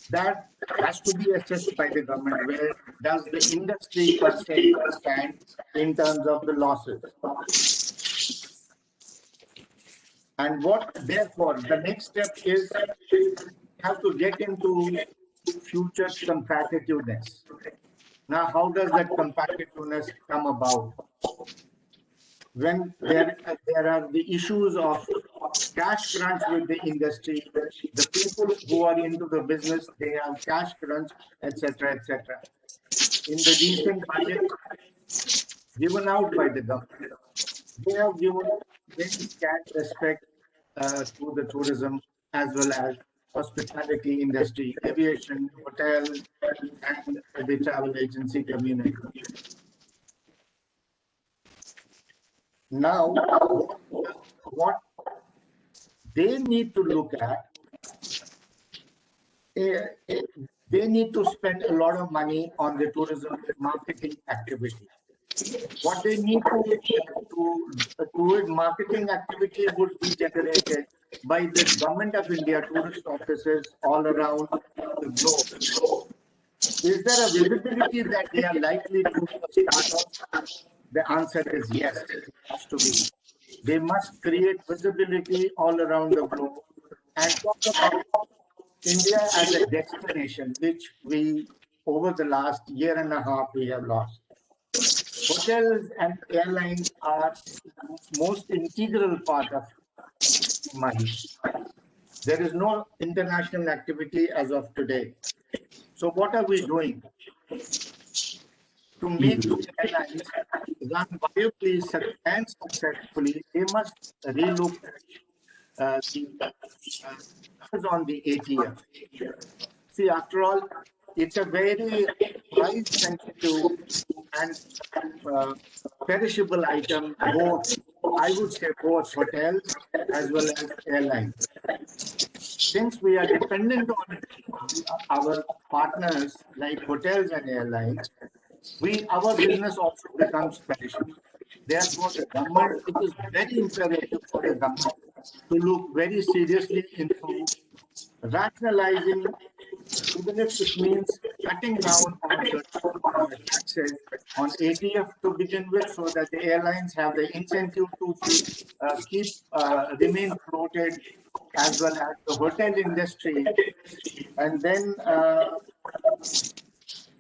That has to be assessed by the government. Where does the industry per se stand in terms of the losses? And therefore, the next step is have to get into future competitiveness. Now, how does that competitiveness come about? When there are the issues of cash crunch with the industry, the people who are into the business, they have cash crunch, etc., etc. In the recent budget given out by the government, they have given very scant respect to the tourism as well as hospitality industry, aviation, hotel, and the travel agency community. Now, what they need to look at, they need to spend a lot of money on the tourism marketing activity. What they need to do is marketing activity would be generated by the Government of India tourist offices all around the globe. Is there a visibility that they are likely to start off? The answer is yes, it has to be. They must create visibility all around the globe and talk about India as a destination, which we, over the last 1.5 years, we have lost. Hotels and airlines are most integral part of MICE. There is no international activity as of today. So what are we doing? To make the airlines run viably and successfully, they must relook the on the ATF. See, after all, it's a very price sensitive and perishable item, both, I would say, both hotels as well as airlines. Since we are dependent on our partners like hotels and airlines, our business also becomes perishable. Therefore, the government, it is very imperative for the government to look very seriously into rationalizing, even if it means cutting down on the taxes on ATF to begin with, so that the airlines have the incentive to remain floated, as well as the hotel industry, and then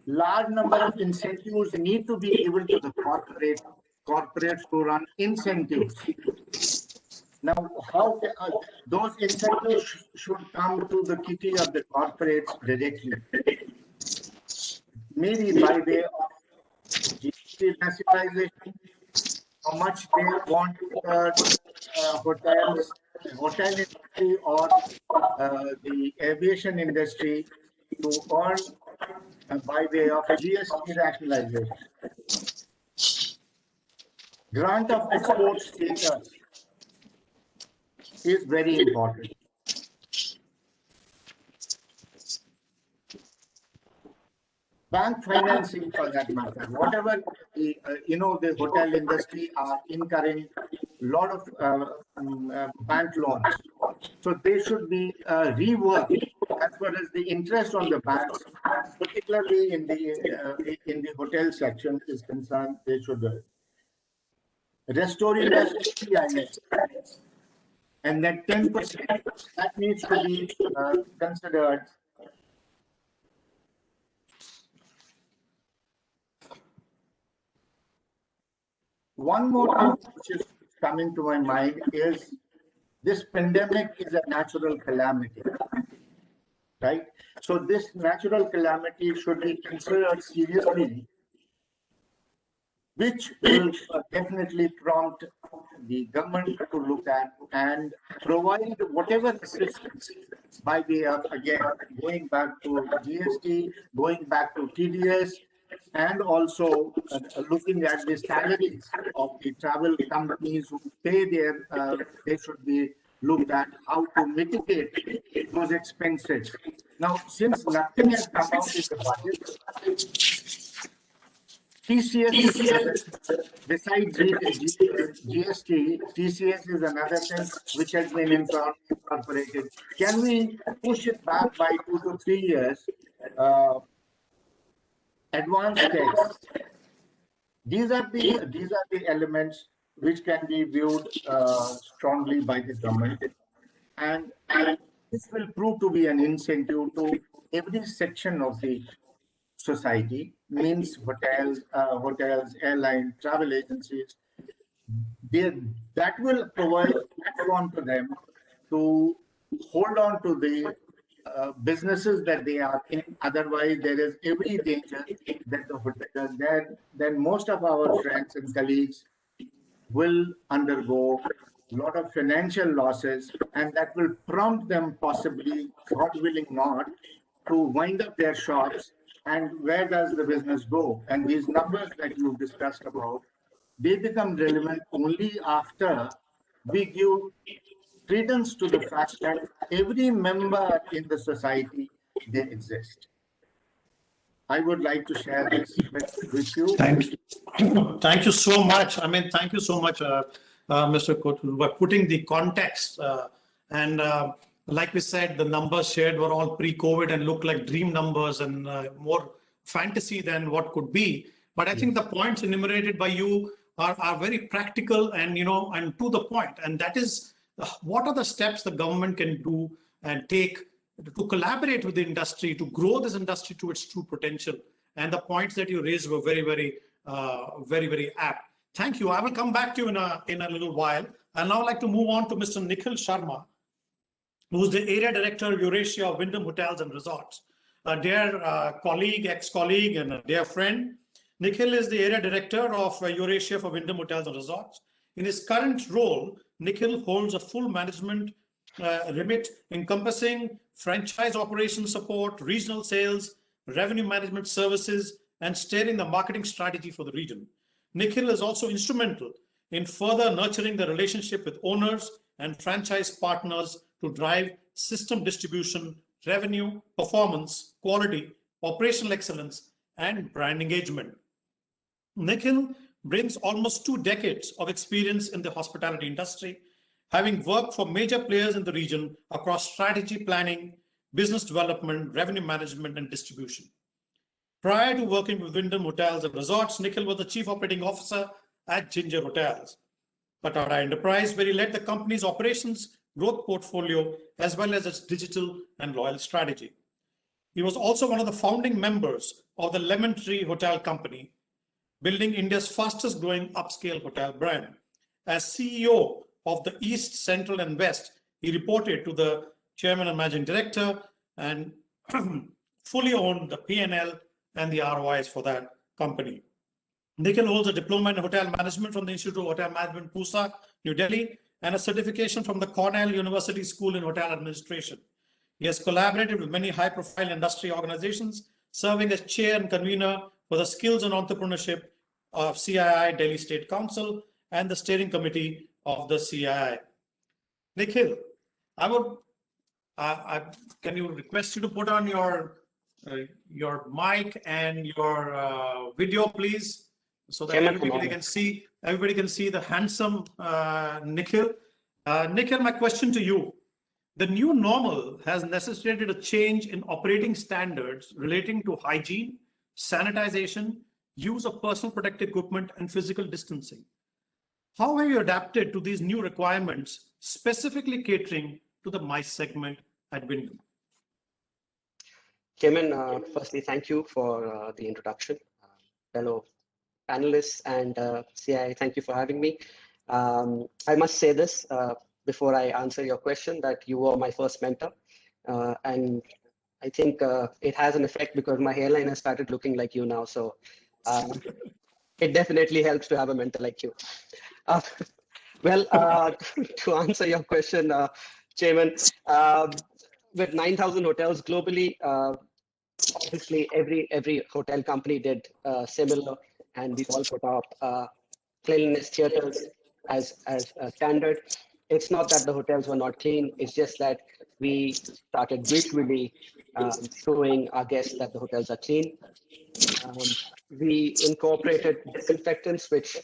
large number of incentives need to be given to the corporates to run incentives. Now, how those incentives should come to the kitty of the corporates directly, maybe by way of GST nationalization, how much they want hotel industry or the aviation industry to earn by way of GST rationalization. Grant of export status is very important. Bank financing, for that matter, whatever the the hotel industry are incurring a lot of bank loans, so they should be reworked as far as the interest on the banks, particularly in the hotel section is concerned. They should restoring the CII, and that 10% that needs to be considered. One more thing which is coming to my mind is this pandemic is a natural calamity, right? So this natural calamity should be considered seriously, which will definitely prompt the government to look at and provide whatever assistance by way of, again, going back to GST, going back to TDS, and also looking at the salaries of the travel companies who pay their, they should be looked at how to mitigate those expenses. Now, since nothing has come out in the budget, TCS, besides GST, TCS is another thing which has been incorporated. Can we push it back by 2 to 3 years? Advanced tax. These are the elements which can be viewed strongly by the government, and this will prove to be an incentive to every section of the society, means hotels, airlines, travel agencies. That will provide platform to them to hold on to the businesses that they are in. Otherwise, there is every danger that then most of our friends and colleagues will undergo a lot of financial losses, and that will prompt them, possibly, God willing not, to wind up their shops. And where does the business go? And these numbers that you discussed about, they become relevant only after we give credence to the fact that every member in the society, they exist. I would like to share this with you. Thank you so much. I mean, thank you so much, Mr. Kotul, for putting the context. Like we said, the numbers shared were all pre-COVID and look like dream numbers and more fantasy than what could be. But I think the points enumerated by you are very practical and, and to the point. And that is, what are the steps the government can do and take to collaborate with the industry, to grow this industry to its true potential. And the points that you raised were very, very apt. Thank you. I will come back to you in a little while. I'd now like to move on to Mr. Nikhil Sharma. who's the area director of Eurasia of Wyndham Hotels and Resorts. A dear colleague, ex-colleague, and a dear friend. Nikhil is the area director of Eurasia for Wyndham Hotels and Resorts. In his current role, Nikhil holds a full management remit encompassing franchise operation support, regional sales, revenue management services, and steering the marketing strategy for the region. Nikhil is also instrumental in further nurturing the relationship with owners and franchise partners to drive system distribution, revenue, performance, quality, operational excellence, and brand engagement. Nikhil brings almost 2 decades of experience in the hospitality industry, having worked for major players in the region across strategy planning, business development, revenue management, and distribution. Prior to working with Wyndham Hotels and Resorts, Nikhil was the Chief Operating Officer at Ginger Hotels, a Tata enterprise where he led the company's operations, growth portfolio, as well as its digital and loyal strategy. He was also one of the founding members of the Lemon Tree Hotel Company, building India's fastest growing upscale hotel brand. As CEO of the East, Central, and West, he reported to the chairman and managing director and fully owned the P&L and the ROIs for that company. Nikhil holds a diploma in hotel management from the Institute of Hotel Management, Pusa, New Delhi, and a certification from the Cornell University School in Hotel Administration. He has collaborated with many high-profile industry organizations, serving as chair and convener for the Skills and Entrepreneurship of CII Delhi State Council and the steering committee of the CII. Nikhil, can you request you to put on your mic and your video, please, so that everybody can see the handsome Nikhil. Nikhil, my question to you: the new normal has necessitated a change in operating standards relating to hygiene, sanitization, use of personal protective equipment, and physical distancing. How have you adapted to these new requirements, specifically catering to the MICE segment at Wyndham? Chairman, firstly, thank you for the introduction. Fellow panelists and CII, thank you for having me. I must say this before I answer your question, that you were my first mentor. And I think it has an effect because my hairline has started looking like you now. So it definitely helps to have a mentor like you. To answer your question, Chairman, with 9,000 hotels globally, obviously every hotel company did similar, and we all put up cleanliness theaters as a standard. It's not that the hotels were not clean, it's just that we started visually showing our guests that the hotels are clean. We incorporated disinfectants, which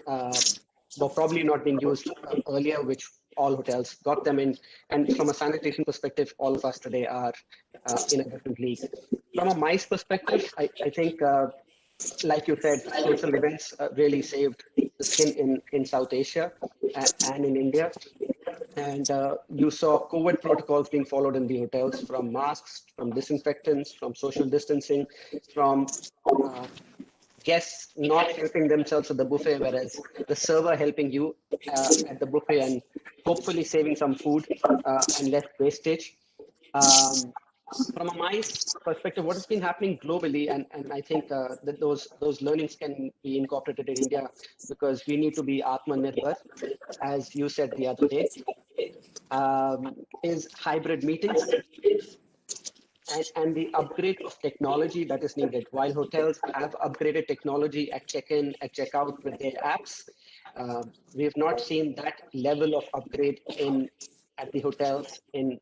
were probably not being used earlier, which all hotels got them in. And from a sanitation perspective, all of us today are in a different league. From a MICE perspective, I think, like you said, social events really saved the skin in South Asia and in India. And you saw COVID protocols being followed in the hotels, from masks, from disinfectants, from social distancing, from guests not helping themselves at the buffet, whereas the server helping you at the buffet and hopefully saving some food and less wastage. From a MICE perspective, what has been happening globally, and I think that those learnings can be incorporated in India, because we need to be Atmanirbhar, as you said the other day, is hybrid meetings and the upgrade of technology that is needed. While hotels have upgraded technology at check-in, at checkout with their apps, we have not seen that level of upgrade at the hotels in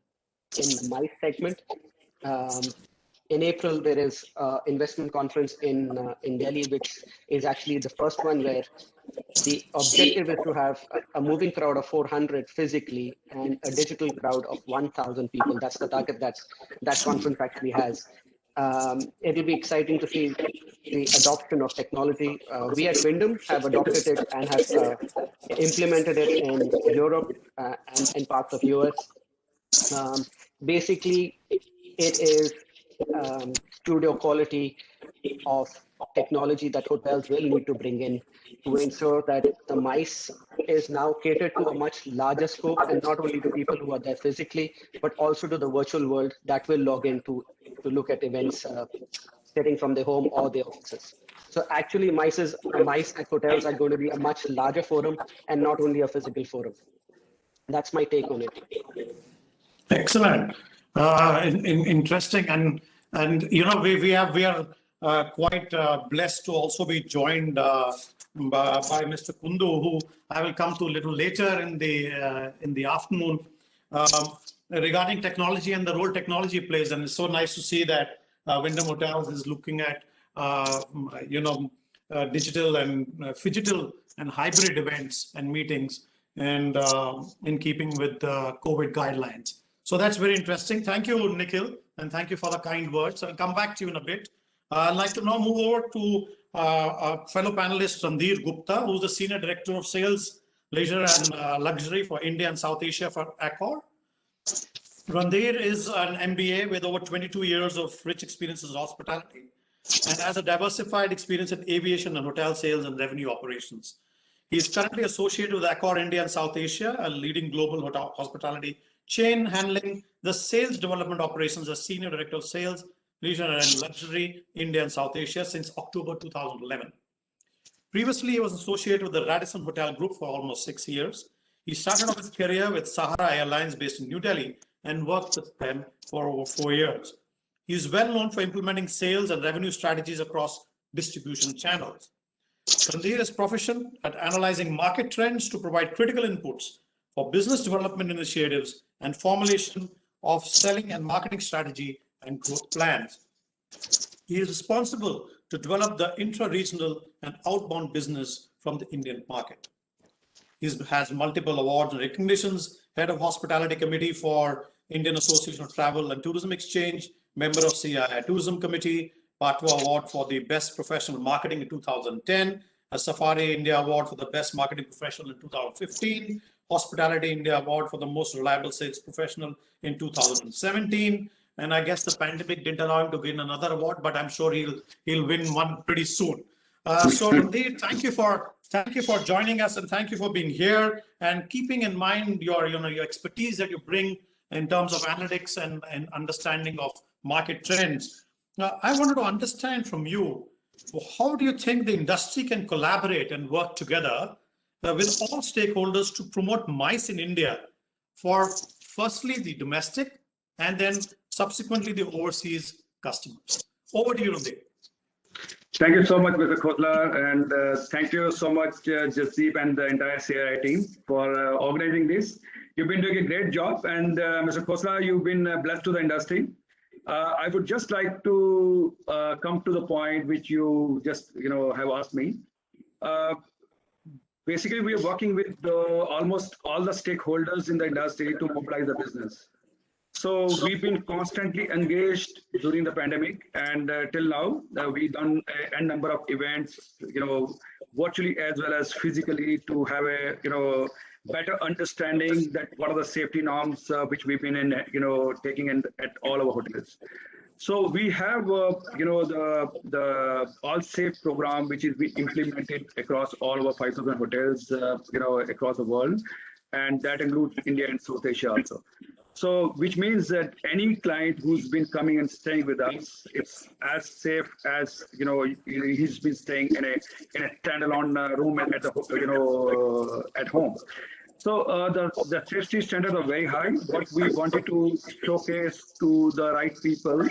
the MICE segment. In April, there is an investment conference in Delhi, which is actually the first one where the objective is to have a moving crowd of 400 physically and a digital crowd of 1,000 people. That's the target that conference actually has. It'll be exciting to see the adoption of technology. We at Wyndham have adopted it and have implemented it in Europe and in parts of US. Basically, it is studio quality of technology that hotels will need to bring in to ensure that the MICE is now catered to a much larger scope, and not only to people who are there physically, but also to the virtual world that will log in to look at events sitting from their home or their offices. So actually, MICE at hotels are going to be a much larger forum and not only a physical forum. That's my take on it. Excellent, interesting, and you know we are quite blessed to also be joined by Mr. Kundu, who I will come to a little later in the afternoon, regarding technology and the role technology plays. And it's so nice to see that Wyndham Hotels is looking at digital and phygital and hybrid events and meetings, and in keeping with the COVID guidelines. So that's very interesting. Thank you, Nikhil, and thank you for the kind words. I'll come back to you in a bit. I'd like to now move over to our fellow panelist, Randhir Gupta, who's the Senior Director of Sales, Leisure and Luxury for India and South Asia for Accor. Randhir is an MBA with over 22 years of rich experiences in hospitality and has a diversified experience in aviation and hotel sales and revenue operations. He is currently associated with Accor India and South Asia, a leading global hospitality chain, handling the sales development operations as Senior Director of Sales, Leisure and Luxury, India and South Asia since October 2011. Previously, he was associated with the Radisson Hotel Group for almost 6 years. He started off his career with Sahara Airlines based in New Delhi and worked with them for over 4 years. He is well known for implementing sales and revenue strategies across distribution channels. Randhir is proficient at analyzing market trends to provide critical inputs for business development initiatives and formulation of selling and marketing strategy and growth plans. He is responsible to develop the intra-regional and outbound business from the Indian market. He has multiple awards and recognitions: Head of Hospitality Committee for Indian Association of Travel and Tourism Exchange, member of CII Tourism Committee, Patwa Award for the Best Professional Marketing in 2010, a Safari India Award for the Best Marketing Professional in 2015, Hospitality India Award for the Most Reliable Sales Professional in 2017. And I guess the pandemic didn't allow him to win another award, but I'm sure he'll win one pretty soon. So Randhir, thank you for joining us, and thank you for being here and keeping in mind your expertise that you bring in terms of analytics and understanding of market trends. Now, I wanted to understand from you, how do you think the industry can collaborate and work together with all stakeholders to promote MICE in India for firstly the domestic and then subsequently the overseas customers? Over to you, Randhir. Thank you so much, Mr. Khosla, and thank you so much, Jasdeep and the entire CII team for organizing this. You've been doing a great job, and Mr. Khosla, you've been blessed to the industry. I would just like to come to the point which you just have asked me. Basically, we are working with almost all the stakeholders in the industry to mobilize the business. So we've been constantly engaged during the pandemic, and till now we've done a number of events, virtually as well as physically, to have a better understanding that what are the safety norms which we've been taking in at all our hotels. So we have the All Safe program, which is being implemented across all our 5,000 hotels across the world, and that includes India and South Asia also. So, which means that any client who's been coming and staying with us, it's as safe as he's been staying in a standalone room at at home. So the safety standards are very high. What we wanted to showcase to the right people,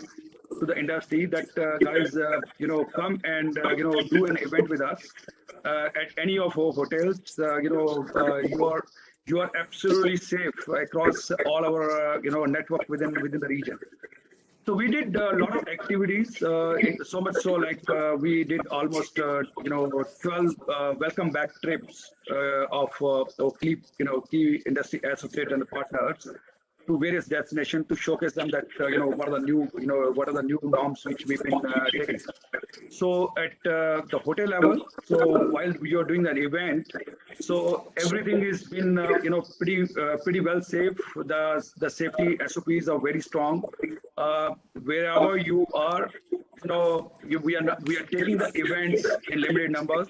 to the industry, that guys, come and do an event with us at any of our hotels. You are absolutely safe across all our network within the region. So we did a lot of activities, so much so like we did almost 12 welcome back trips of key industry associates and partners to various destinations to showcase them that what are the new norms which we've been taking. So at the hotel level, so while we are doing that event, so everything has been pretty well safe. The safety SOPs are very strong. Wherever you are, we are taking the events in limited numbers.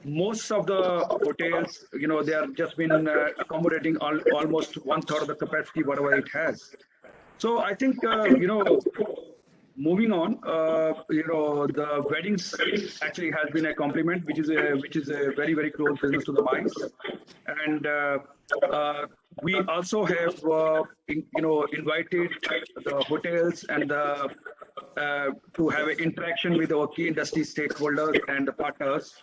Most of the hotels, they are just been accommodating almost 1/3 of the capacity, whatever it has. So I think, moving on, the weddings actually has been a compliment, which is a very, very close business to the MICE. And we also have, invited the hotels and to have an interaction with our key industry stakeholders and the partners,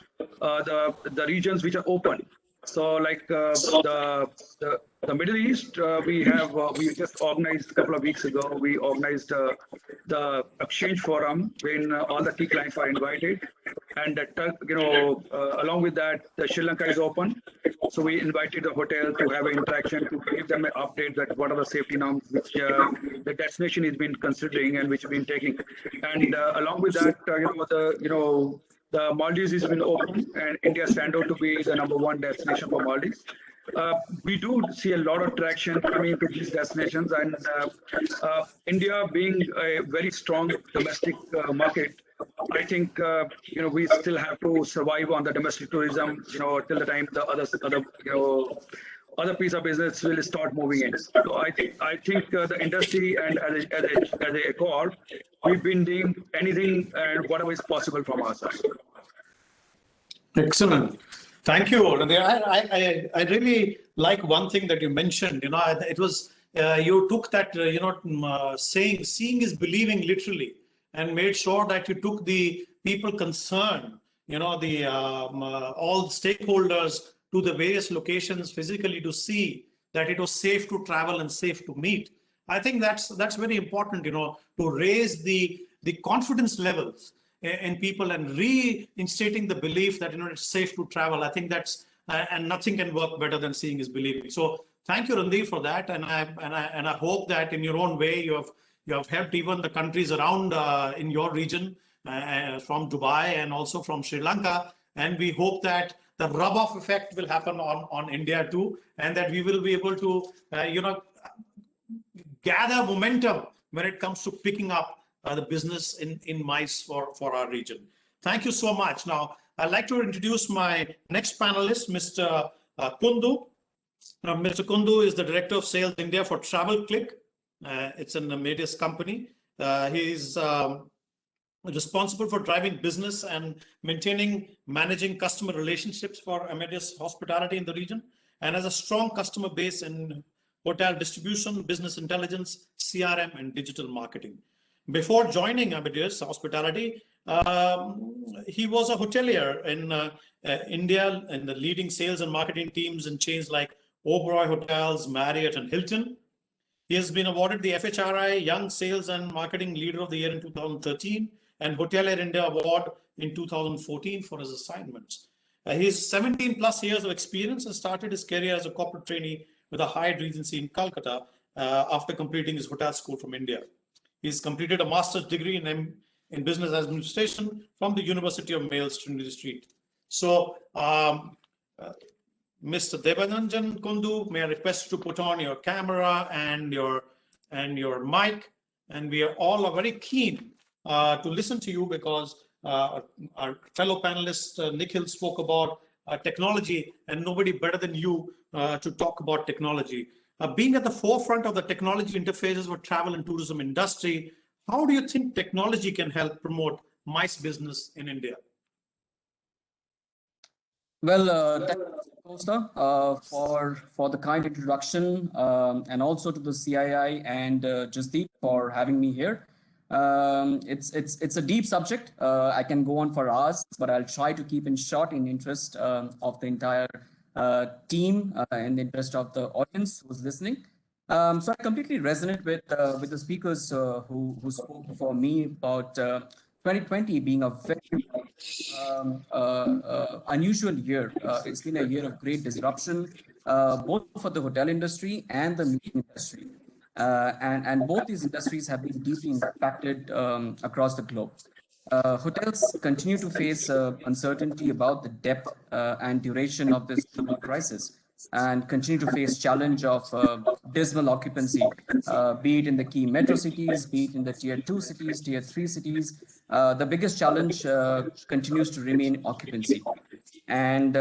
the regions which are open. So like the Middle East, we just organized a couple of weeks ago. We organized the exchange forum when all the key clients are invited, and along with that, the Sri Lanka is open. So we invited the hotel to have an interaction to give them an update that what are the safety norms which the destination has been considering and which has been taking. And along with that, the Maldives has been open, and India stands out to be the #1 destination for Maldives. We do see a lot of traction coming to these destinations, and India being a very strong domestic market, I think we still have to survive on the domestic tourism, till the time the other piece of business will start moving in. So I think the industry and as a core, we've been doing anything and whatever is possible from our side. Excellent. Thank you. I really like one thing that you mentioned. It was you took that saying, seeing is believing literally, and made sure that you took the people concerned, all stakeholders to the various locations physically to see that it was safe to travel and safe to meet. I think that's very important, to raise the confidence levels in people and reinstating the belief that it's safe to travel. I think that's and nothing can work better than seeing is believing. So thank you, Randeep, for that, and I hope that in your own way you have helped even the countries around in your region, from Dubai and also from Sri Lanka, and we hope that the rub-off effect will happen on India too, and that we will be able to gather momentum when it comes to picking up the business in MICE for our region. Thank you so much. Now, I'd like to introduce my next panelist, Mr. Kundu. Now, Mr. Kundu is the Director of Sales India for TravelClick. It's an Amadeus company. He's responsible for driving business and managing customer relationships for Amadeus Hospitality in the region, and has a strong customer base in hotel distribution, business intelligence, CRM, and digital marketing. Before joining Amadeus Hospitality, he was a hotelier in India in the leading sales and marketing teams in chains like Oberoi Hotels, Marriott, and Hilton. He has been awarded the FHRI Young Sales and Marketing Leader of the Year in 2013 and Hotelier India Award in 2014 for his assignments. He has 17 plus years of experience and started his career as a corporate trainee with a Hyatt Regency in Calcutta after completing his hotel school from India. He's completed a master's degree in business administration from the University of Wales, Trinity Street. So, Mr. Debananjan Kundu, may I request you to put on your camera and your mic, and we are all very keen to listen to you, because our fellow panelist Nikhil spoke about technology, and nobody better than you to talk about technology. Being at the forefront of the technology interfaces for travel and tourism industry, how do you think technology can help promote MICE business in India? Well, thank you, Costa, for the kind introduction, and also to the CII and Jasdeep for having me here. It's a deep subject. I can go on for hours, but I'll try to keep it short in interest of the entire team and the interest of the audience who's listening. So I completely resonate with the speakers who spoke before me about 2020 being a very unusual year. It's been a year of great disruption, both for the hotel industry and the meeting industry. And both these industries have been deeply impacted across the globe. Hotels continue to face uncertainty about the depth and duration of this global crisis. and continue to face challenge of dismal occupancy, be it in the key metro cities, be it in the tier 2 cities, tier 3 cities. The biggest challenge continues to remain occupancy. And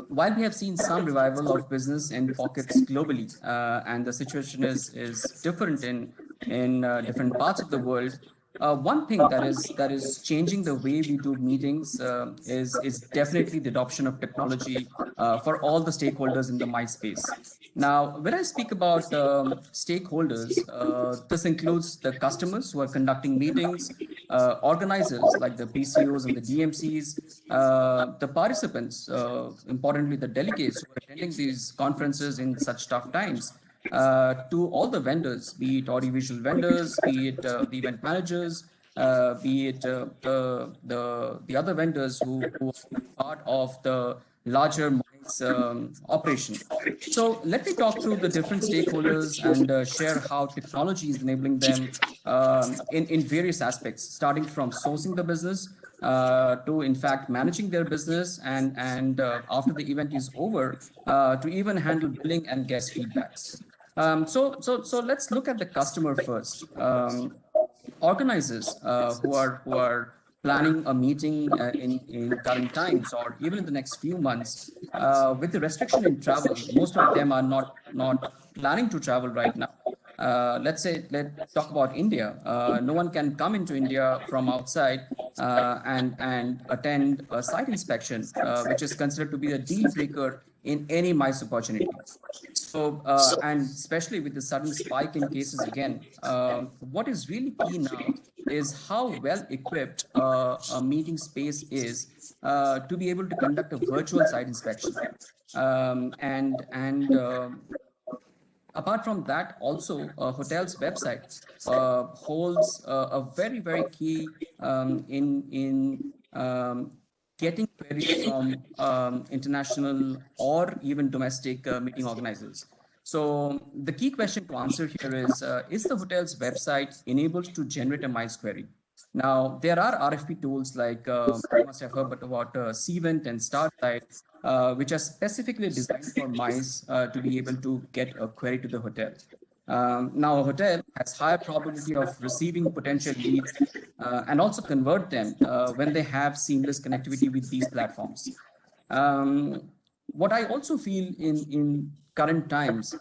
while we have seen some revival of business in pockets globally, and the situation is different in different parts of the world, one thing that is changing the way we do meetings is definitely the adoption of technology for all the stakeholders in the MICE space. Now, when I speak about stakeholders, this includes the customers who are conducting meetings, organizers like the PCOs and the DMCs, the participants, importantly the delegates who are attending these conferences in such tough times, to all the vendors, be it audiovisual vendors, be it the event managers, be it the other vendors who are part of the larger MICE operation. So let me talk through the different stakeholders and share how technology is enabling them in various aspects, starting from sourcing the business to in fact managing their business, and after the event is over, to even handle billing and guest feedbacks. So let's look at the customer first. Organizers who are planning a meeting in current times or even in the next few months, with the restriction in travel, most of them are not planning to travel right now. Let's talk about India. No one can come into India from outside and attend a site inspection, which is considered to be a deal breaker in any MICE opportunity. So, and especially with the sudden spike in cases again, what is really key now is how well equipped a meeting space is to be able to conduct a virtual site inspection. Apart from that, also a hotel's website holds a very, very key in getting queries from international or even domestic meeting organizers. So the key question to answer here is the hotel's website enabled to generate a MICE query? Now, there are RFP tools like you must have heard about Cvent and Starlight, which are specifically designed for MICE to be able to get a query to the hotel. Now, a hotel has higher probability of receiving potential leads and also convert them when they have seamless connectivity with these platforms. What I also feel in current times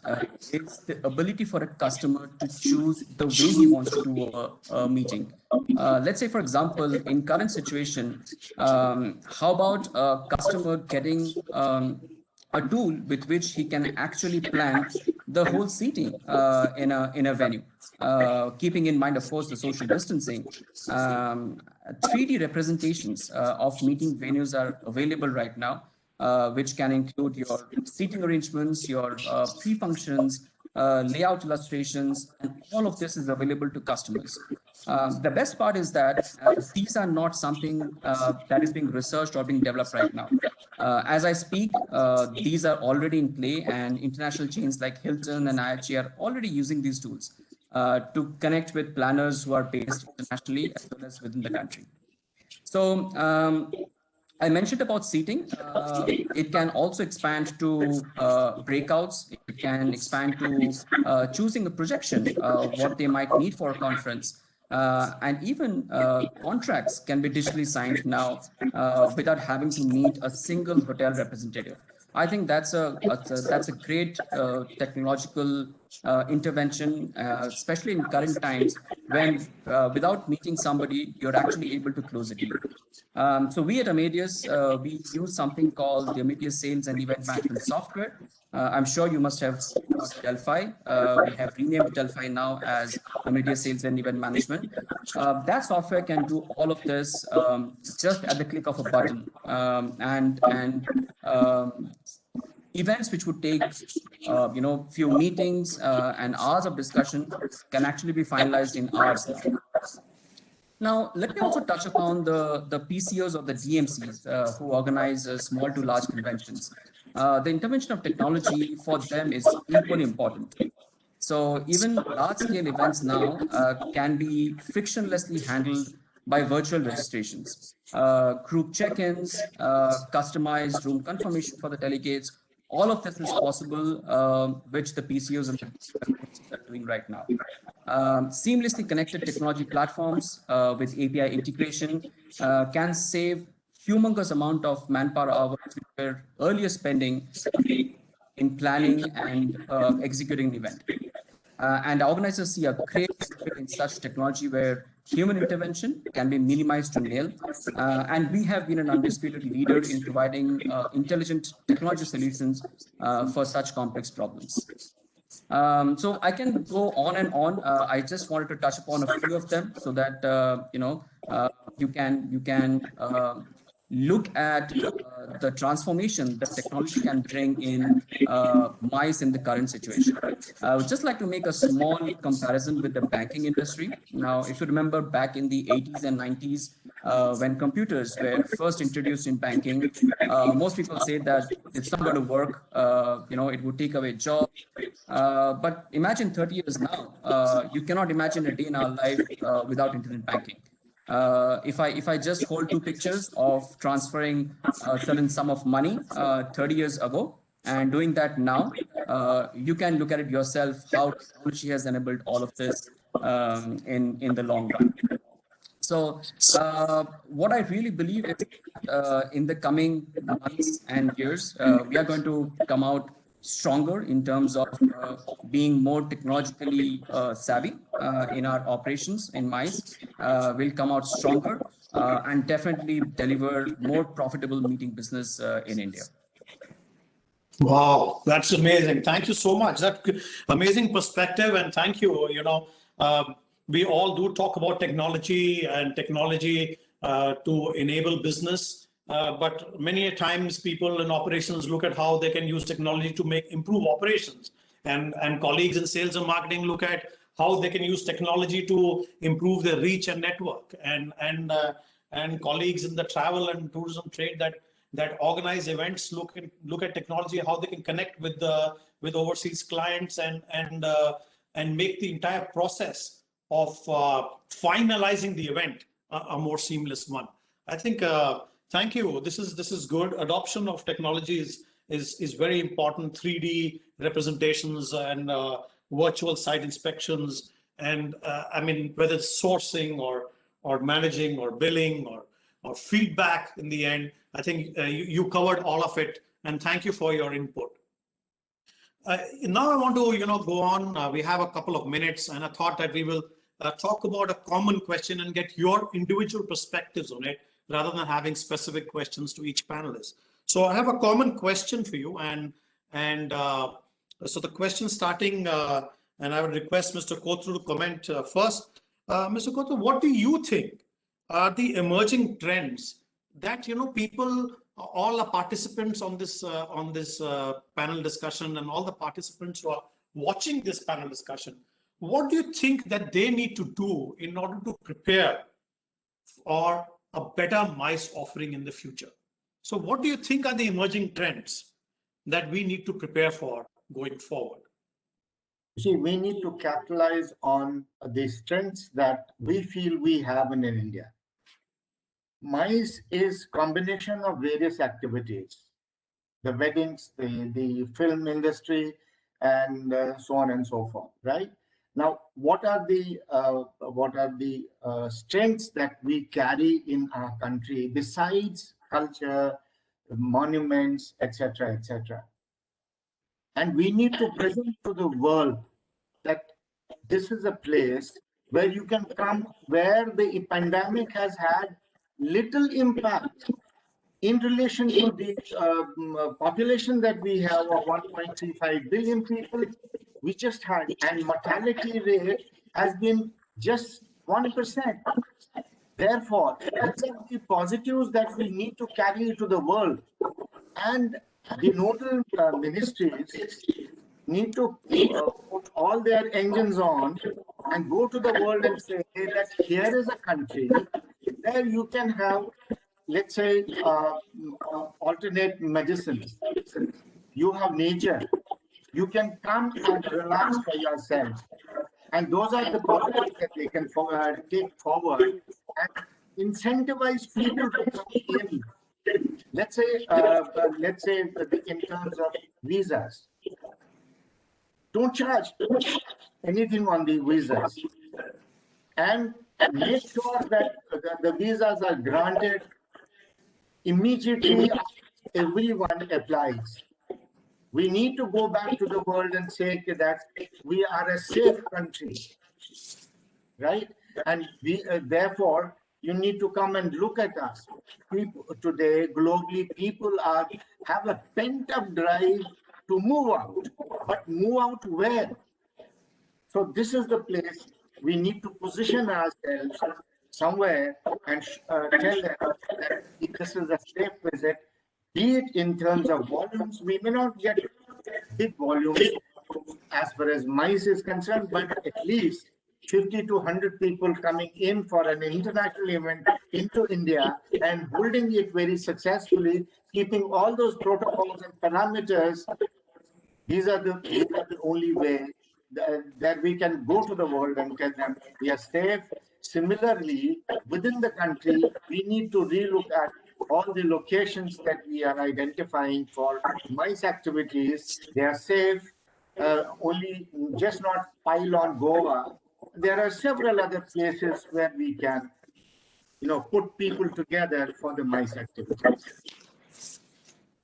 is the ability for a customer to choose the way he wants to do a meeting. Let's say, for example, in current situation, how about a customer getting a tool with which he can actually plan the whole seating in a venue, keeping in mind, of course, the social distancing. 3D representations of meeting venues are available right now, which can include your seating arrangements, your pre-functions, layout illustrations, and all of this is available to customers. The best part is that these are not something that is being researched or being developed right now. As I speak, these are already in play, and international chains like Hilton and IHG are already using these tools to connect with planners who are based internationally as well as within the country. So I mentioned about seating. It can also expand to breakouts. It can expand to choosing a projection, what they might need for a conference. And even contracts can be digitally signed now without having to meet a single hotel representative. I think that's a great technological intervention, especially in current times when without meeting somebody, you're actually able to close a deal. So we at Amadeus, we use something called the Amadeus Sales and Event Management Software. I'm sure you must have Delphi. We have renamed Delphi now as Amadeus Sales and Event Management. That software can do all of this just at the click of a button, events which would take few meetings and hours of discussion can actually be finalized in hours now. Now, let me also touch upon the PCOs or the DMCs who organize small to large conventions. The intervention of technology for them is equally important. So even large-scale events now can be frictionlessly handled by virtual registrations, group check-ins, customized room confirmation for the delegates. all of this is possible, which the PCOs and the PCOs are doing right now. Seamlessly connected technology platforms with API integration can save humongous amount of manpower hours which were earlier spending in planning and executing the event. And organizers see a great benefit in such technology where human intervention can be minimized to nil. And we have been an undisputed leader in providing intelligent technology solutions for such complex problems. So I can go on and on. I just wanted to touch upon a few of them so that you can look at the transformation that technology can bring in MICE in the current situation. I would just like to make a small comparison with the banking industry. Now, if you remember back in the 80s and 90s, when computers were first introduced in banking, most people say that it's not going to work. It would take away jobs. But imagine 30 years now, you cannot imagine a day in our life without internet banking. If I just hold two pictures of transferring a certain sum of money 30 years ago and doing that now, you can look at it yourself how technology has enabled all of this in the long run. So what I really believe is in the coming months and years, we are going to come out stronger in terms of being more technologically savvy in our operations in MICE. We'll come out stronger and definitely deliver more profitable meeting business in India. Wow, that's amazing. Thank you so much. That amazing perspective, and thank you. We all do talk about technology and technology to enable business. But many times people in operations look at how they can use technology to improve operations. And colleagues in sales and marketing look at how they can use technology to improve their reach and network. And colleagues in the travel and tourism trade that organize events look at technology, how they can connect with overseas clients and make the entire process of finalizing the event a more seamless one. I think thank you. This is good. Adoption of technology is very important. 3D representations and virtual site inspections, and I mean, whether it's sourcing or managing or billing or feedback in the end. I think you covered all of it, and thank you for your input. Now I want to go on. We have a couple of minutes, and I thought that we will talk about a common question and get your individual perspectives on it, rather than having specific questions to each panelist. So I have a common question for you, and so the question starting, and I would request Mr. Kotru to comment first. Mr. Kotru, what do you think are the emerging trends that people, all the participants on this panel discussion, and all the participants who are watching this panel discussion, what do you think that they need to do in order to prepare for a better MICE offering in the future? So what do you think are the emerging trends that we need to prepare for going forward? See, we need to capitalize on the strengths that we feel we have in India. MICE is combination of various activities, the weddings, the film industry, and so on and so forth, right? Now, what are the strengths that we carry in our country besides culture, monuments, etc., etc.? And we need to present to the world that this is a place where you can come, where the pandemic has had little impact in relation to the population that we have of 1.35 billion people. We just had, and mortality rate has been just 1%. Therefore, these are the positives that we need to carry to the world. And the nodal ministries need to put all their engines on and go to the world and say, hey, that here is a country where you can have, let's say, alternate medicines. You have nature. You can come and relax for yourself. And those are the positives that they can take forward and incentivize people to come in let's say in terms of visas, don't charge anything on the visas, and make sure that the visas are granted immediately after everyone applies. We need to go back to the world and say that we are a safe country, right? And we, therefore, you need to come and look at us. People, today, globally, people have a pent-up drive to move out, but move out where? So this is the place we need to position ourselves somewhere and tell them that this is a safe visit, be it in terms of volumes. We may not get big volumes as far as MICE is concerned, but at least 50 to 100 people coming in for an international event into India and holding it very successfully, keeping all those protocols and parameters. These are the only way that we can go to the world and tell them we are safe. Similarly, within the country, we need to relook at all the locations that we are identifying for MICE activities. They are safe, only just not pile on Goa. There are several other places where we can, put people together for the MICE activities.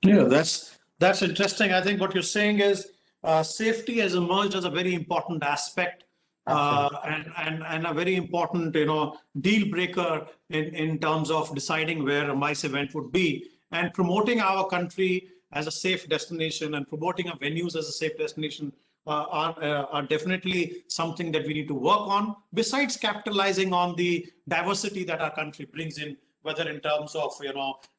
Yeah, that's interesting. I think what you're saying is safety has emerged as a very important aspect and a very important, deal breaker in terms of deciding where a MICE event would be, and promoting our country as a safe destination and promoting our venues as a safe destination are definitely something that we need to work on, besides capitalizing on the diversity that our country brings in, whether in terms of,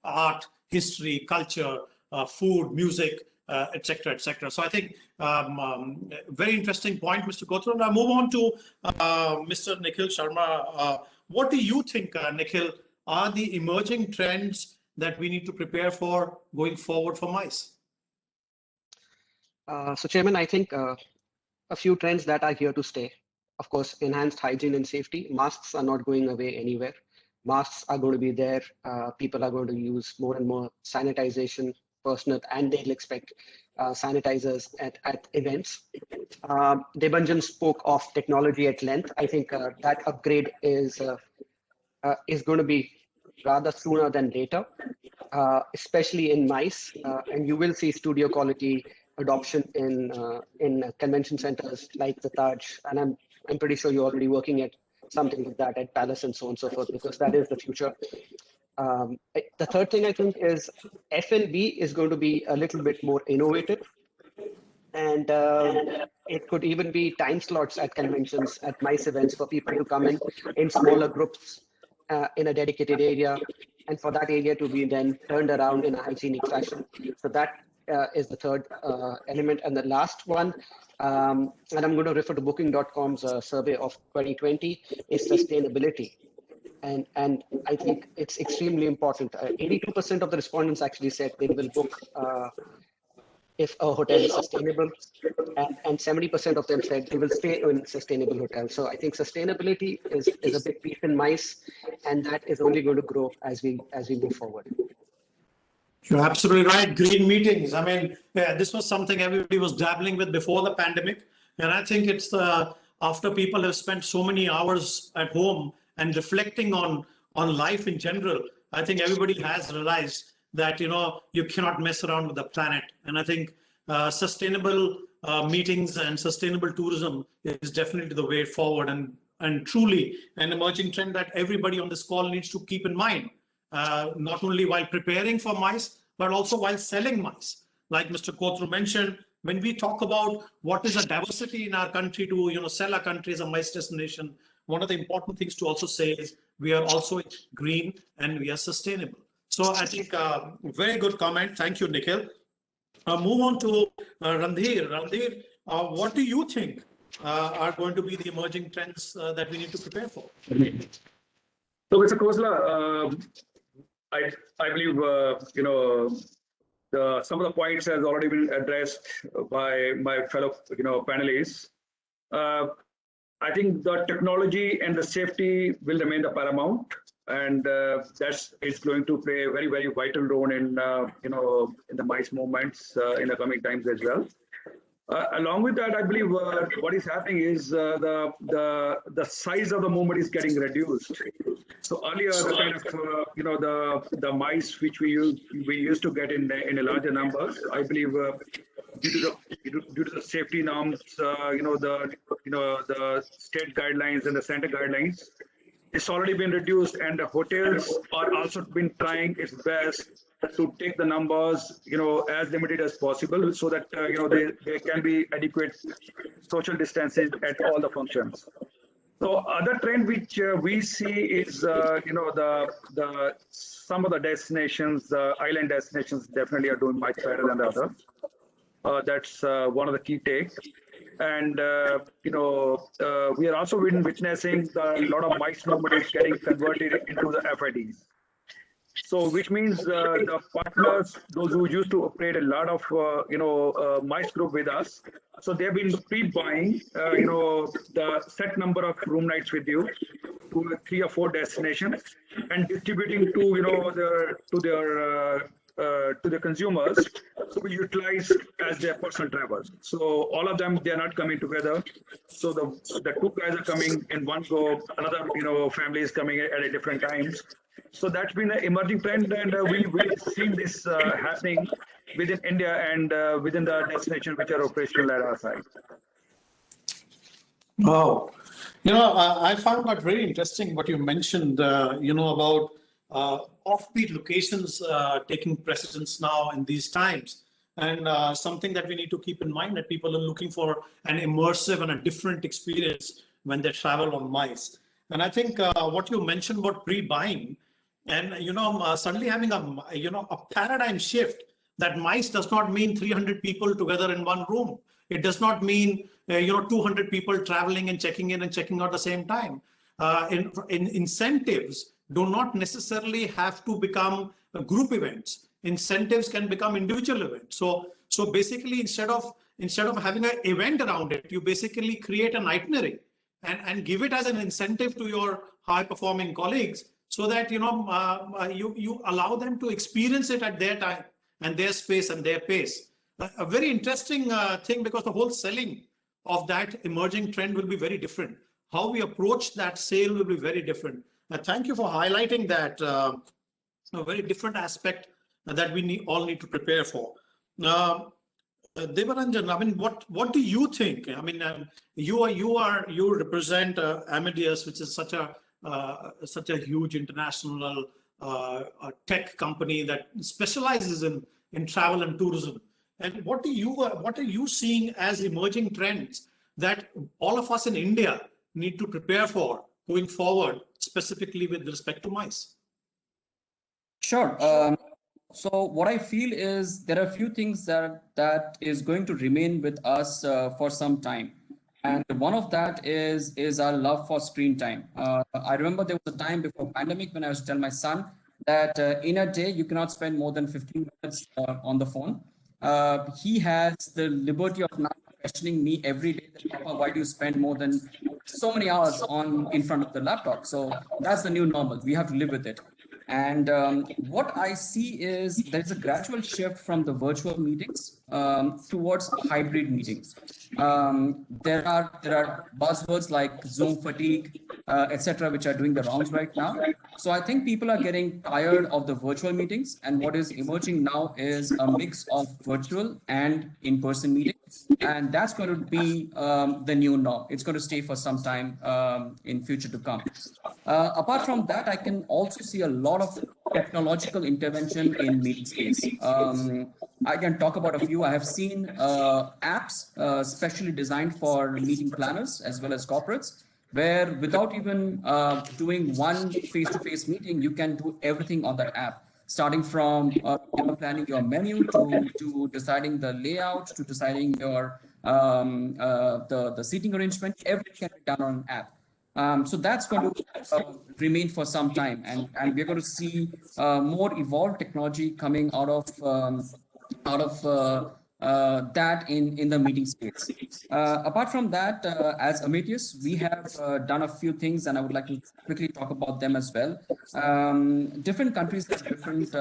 art, history, culture, food, music, etc., etc. So I think very interesting point, Mr. Kothur. Now move on to Mr. Nikhil Sharma. What do you think, Nikhil, are the emerging trends that we need to prepare for going forward for MICE? So, Chairman, I think a few trends that are here to stay. Of course, enhanced hygiene and safety. Masks are not going away anywhere. Masks are going to be there. People are going to use more and more sanitization, personal, and they'll expect sanitizers at events. Debanjan spoke of technology at length. I think that upgrade is going to be rather sooner than later, especially in MICE, and you will see studio quality adoption in convention centers like the Taj, and I'm pretty sure you're already working at something like that at Palace and so on and so forth, because that is the future. The third thing I think is F&B is going to be a little bit more innovative, and it could even be time slots at conventions, at MICE events, for people to come in smaller groups in a dedicated area, and for that area to be then turned around in a hygienic fashion. So that is the third element. And the last one, and I'm going to refer to Booking.com's survey of 2020, is sustainability. And I think it's extremely important. 82% of the respondents actually said they will book if a hotel is sustainable, and 70% of them said they will stay in sustainable hotels. So I think sustainability is a big piece in MICE, and that is only going to grow as we move forward. You're absolutely right. Green meetings. I mean, this was something everybody was dabbling with before the pandemic, and I think it's after people have spent so many hours at home and reflecting on life in general, I think everybody has realized that you cannot mess around with the planet. And I think sustainable meetings and sustainable tourism is definitely the way forward, and truly an emerging trend that everybody on this call needs to keep in mind, not only while preparing for MICE, but also while selling MICE. Like Mr. Kothur mentioned, when we talk about what is a diversity in our country to sell our country as a MICE destination, one of the important things to also say is we are also green and we are sustainable. So I think very good comment. Thank you, Nikhil. Move on to Randhir. Randhir, what do you think are going to be the emerging trends that we need to prepare for? So, Mr. Khosla, I believe some of the points has already been addressed by my fellow panelists. I think the technology and the safety will remain the paramount. and it's going to play a very, very vital role in in the MICE movements in the coming times as well. Along with that, I believe what is happening is the size of the movement is getting reduced. So earlier, the kind of the mice which we used to get in a larger numbers, I believe due to the safety norms, the state guidelines and the center guidelines, it's already been reduced, and the hotels are also been trying its best to take the numbers, as limited as possible, so that there can be adequate social distancing at all the functions. So other trend which we see is the some of the destinations, the island destinations, definitely are doing much better than the others. That's one of the key takes. And we are also witnessing a lot of MICE movement is getting converted into the FIDs. So which means the partners, those who used to operate a lot of MICE group with us, so they've been pre-buying the set number of room nights with you to 3 or 4 destinations and distributing to the consumers to be utilized as their personal travels. So all of them, they are not coming together. So the 2 guys are coming in one go, another family is coming at a different times. So that's been an emerging trend, and we've seen this happening within India and within the destination which are operational at our side. Wow. I found that very interesting what you mentioned, about offbeat locations taking precedence now in these times. And something that we need to keep in mind, that people are looking for an immersive and a different experience when they travel on MICE. And I think what you mentioned about pre-buying, and suddenly having a paradigm shift, that MICE does not mean 300 people together in one room. It does not mean 200 people traveling and checking in and checking out at the same time. In incentives do not necessarily have to become group events. Incentives can become individual events. So basically, instead of having an event around it, you basically create an itinerary and give it as an incentive to your high-performing colleagues, so that you allow them to experience it at their time and their space and their pace. A very interesting thing, because the whole selling of that emerging trend will be very different. How we approach that sale will be very different. Thank you for highlighting that a very different aspect that we all need to prepare for. Devaranjan, I mean, what do you think? I mean, you represent Amadeus, which is such a huge international tech company that specializes in travel and tourism. And what are you seeing as emerging trends that all of us in India need to prepare for going forward, specifically with respect to MICE? Sure. So what I feel is there are a few things that is going to remain with us for some time. And one of that is our love for screen time. I remember there was a time before pandemic when I used to tell my son that in a day, you cannot spend more than 15 minutes on the phone. He has the liberty of now questioning me every day that, Papa, why do you spend more than so many hours in front of the laptop? So that's the new normal. We have to live with it. And what I see is there's a gradual shift from the virtual meetings towards hybrid meetings. There are buzzwords like Zoom fatigue, etc., which are doing the rounds right now. So I think people are getting tired of the virtual meetings, and what is emerging now is a mix of virtual and in-person meetings, and that's going to be the new norm. It's going to stay for some time in future to come. Apart from that, I can also see a lot of technological intervention in meeting space. I can talk about a few. I have seen apps specially designed for meeting planners as well as corporates, where without even doing one face-to-face meeting, you can do everything on that app, starting from planning your menu to deciding the layout, to deciding your the seating arrangement. Everything can be done on an app. So that's going to remain for some time, and we're going to see more evolved technology coming out of that in the meeting space. Apart from that, as Ametheus, we have done a few things, and I would like to quickly talk about them as well. Different countries have different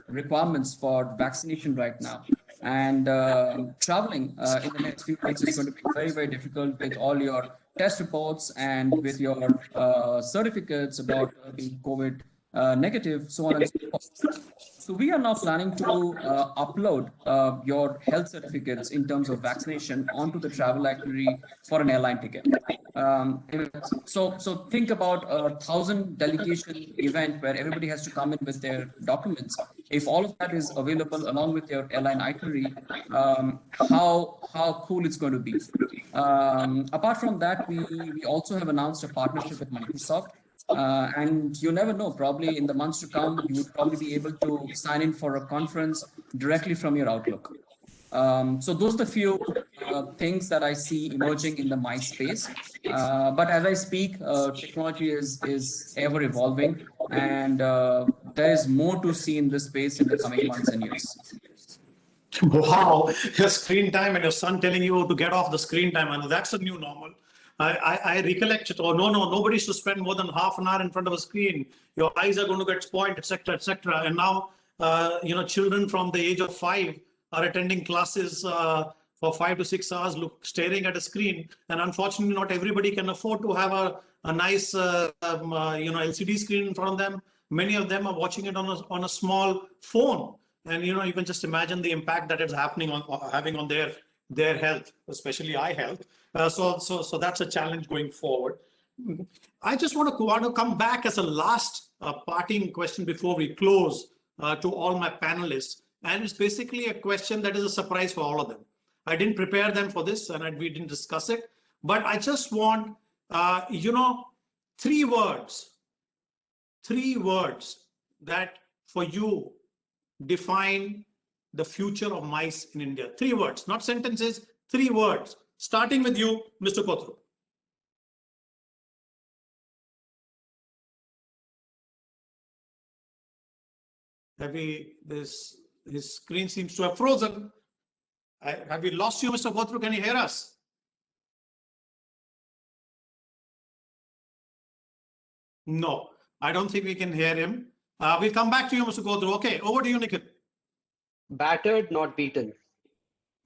requirements for vaccination right now. And traveling in the next few weeks is going to be very, very difficult with all your test reports and with your certificates about being COVID negative, so on and so forth. So we are now planning to upload your health certificates in terms of vaccination onto the travel itinerary for an airline ticket. So think about a 1,000 delegation event where everybody has to come in with their documents. If all of that is available along with your airline itinerary, how cool it's going to be. Apart from that, we also have announced a partnership with Microsoft. And you never know, probably in the months to come, you would probably be able to sign in for a conference directly from your Outlook. So those are the few things that I see emerging in the MICE space. But as I speak, technology is ever evolving, and there is more to see in this space in the coming months and years. Wow, your screen time and your son telling you to get off the screen time, and that's a new normal. I recollect it. Oh, no, nobody should spend more than half an hour in front of a screen. Your eyes are going to get spoiled, etc., etc. And now, children from the age of 5 are attending classes for 5 to 6 hours, staring at a screen. And unfortunately, not everybody can afford to have a nice, LCD screen in front of them. Many of them are watching it on a small phone. And, you can just imagine the impact that it's having on their health, especially eye health. So that's a challenge going forward. I just want to come back as a last parting question before we close to all my panelists. And it's basically a question that is a surprise for all of them. I didn't prepare them for this, and we didn't discuss it. But I just want, 3 words that for you define the future of MICE in India. 3 words, not sentences, 3 words. Starting with you, Mr. Kotru. His screen seems to have frozen. Have we lost you, Mr. Kotru? Can you hear us? No, I don't think we can hear him. We'll come back to you, Mr. Kotru. Okay, over to you, Nikhil. Battered, not beaten.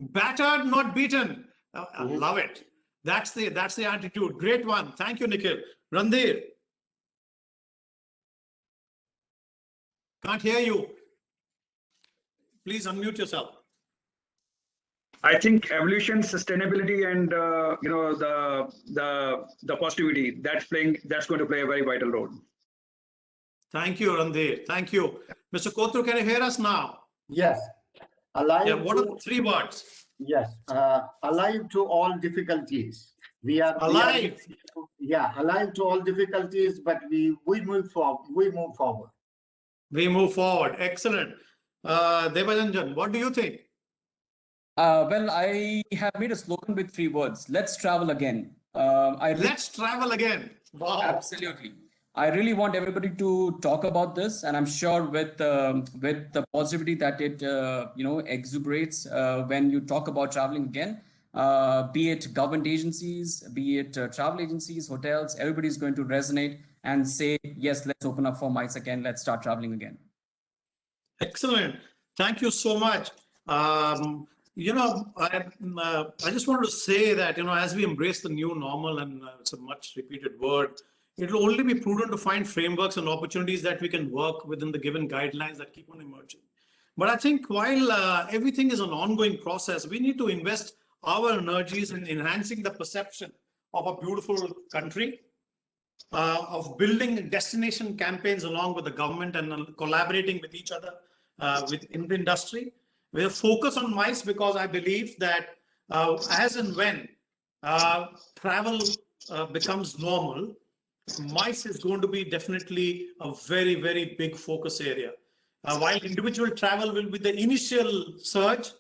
Battered, not beaten. I love it. That's the attitude. Great one. Thank you, Nikhil. Randhir. Can't hear you. Please unmute yourself. I think evolution, sustainability, and the positivity that's going to play a very vital role. Thank you, Randhir. Thank you, Mr. Kotru. Can you hear us now? Yes. Alive. Yeah. What are the 3 words? Yes. Alive to all difficulties. We are alive. Alive to all difficulties, but we move forward. We move forward. Excellent. Devajanjan, what do you think? Well, I have made a slogan with 3 words. Let's travel again. Let's travel again. Wow. Absolutely. I really want everybody to talk about this, and I'm sure with the positivity that it exuberates when you talk about traveling again, be it government agencies, be it travel agencies, hotels, everybody's going to resonate and say, yes, let's open up for MICE again. Let's start traveling again. Excellent. Thank you so much. I just wanted to say that, as we embrace the new normal, and it's a much repeated word, it will only be prudent to find frameworks and opportunities that we can work within the given guidelines that keep on emerging. But I think while everything is an ongoing process, we need to invest our energies in enhancing the perception of a beautiful country, of building destination campaigns along with the government and collaborating with each other within the industry. With a focus on MICE, because I believe that as and when travel becomes normal, MICE is going to be definitely a very, very big focus area. While individual travel will be the initial surge,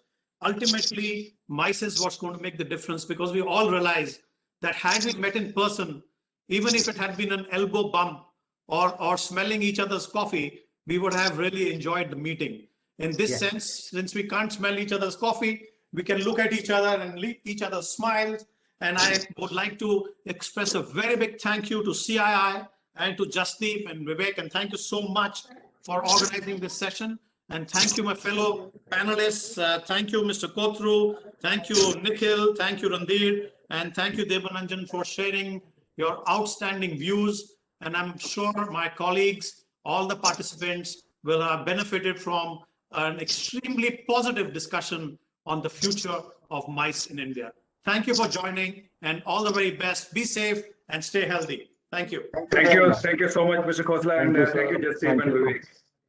ultimately MICE is what's going to make the difference, because we all realize that had we met in person, even if it had been an elbow bump or smelling each other's coffee, we would have really enjoyed the meeting. In this sense, since we can't smell each other's coffee, we can look at each other and leave each other smiles. And I would like to express a very big thank you to CII and to Jasdeep and Vivek, and thank you so much for organizing this session. And thank you, my fellow panelists. Thank you, Mr. Kotru. Thank you, Nikhil. Thank you, Randir. And thank you, Devananjan, for sharing your outstanding views. And I'm sure my colleagues, all the participants, will have benefited from an extremely positive discussion on the future of mice in India. Thank you for joining, and all the very best. Be safe and stay healthy. Thank you. Thank you. Thank you so much, Mr. Khosla, and thank you, Jasdeep and Vivek.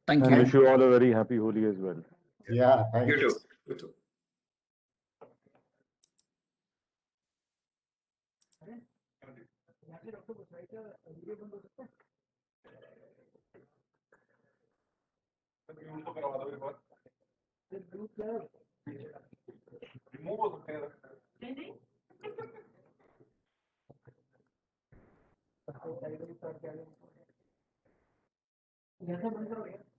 Thank And you. wish you all a very happy Holi as well. Yeah, thank You you. too. You too. जैसा बंद हो गया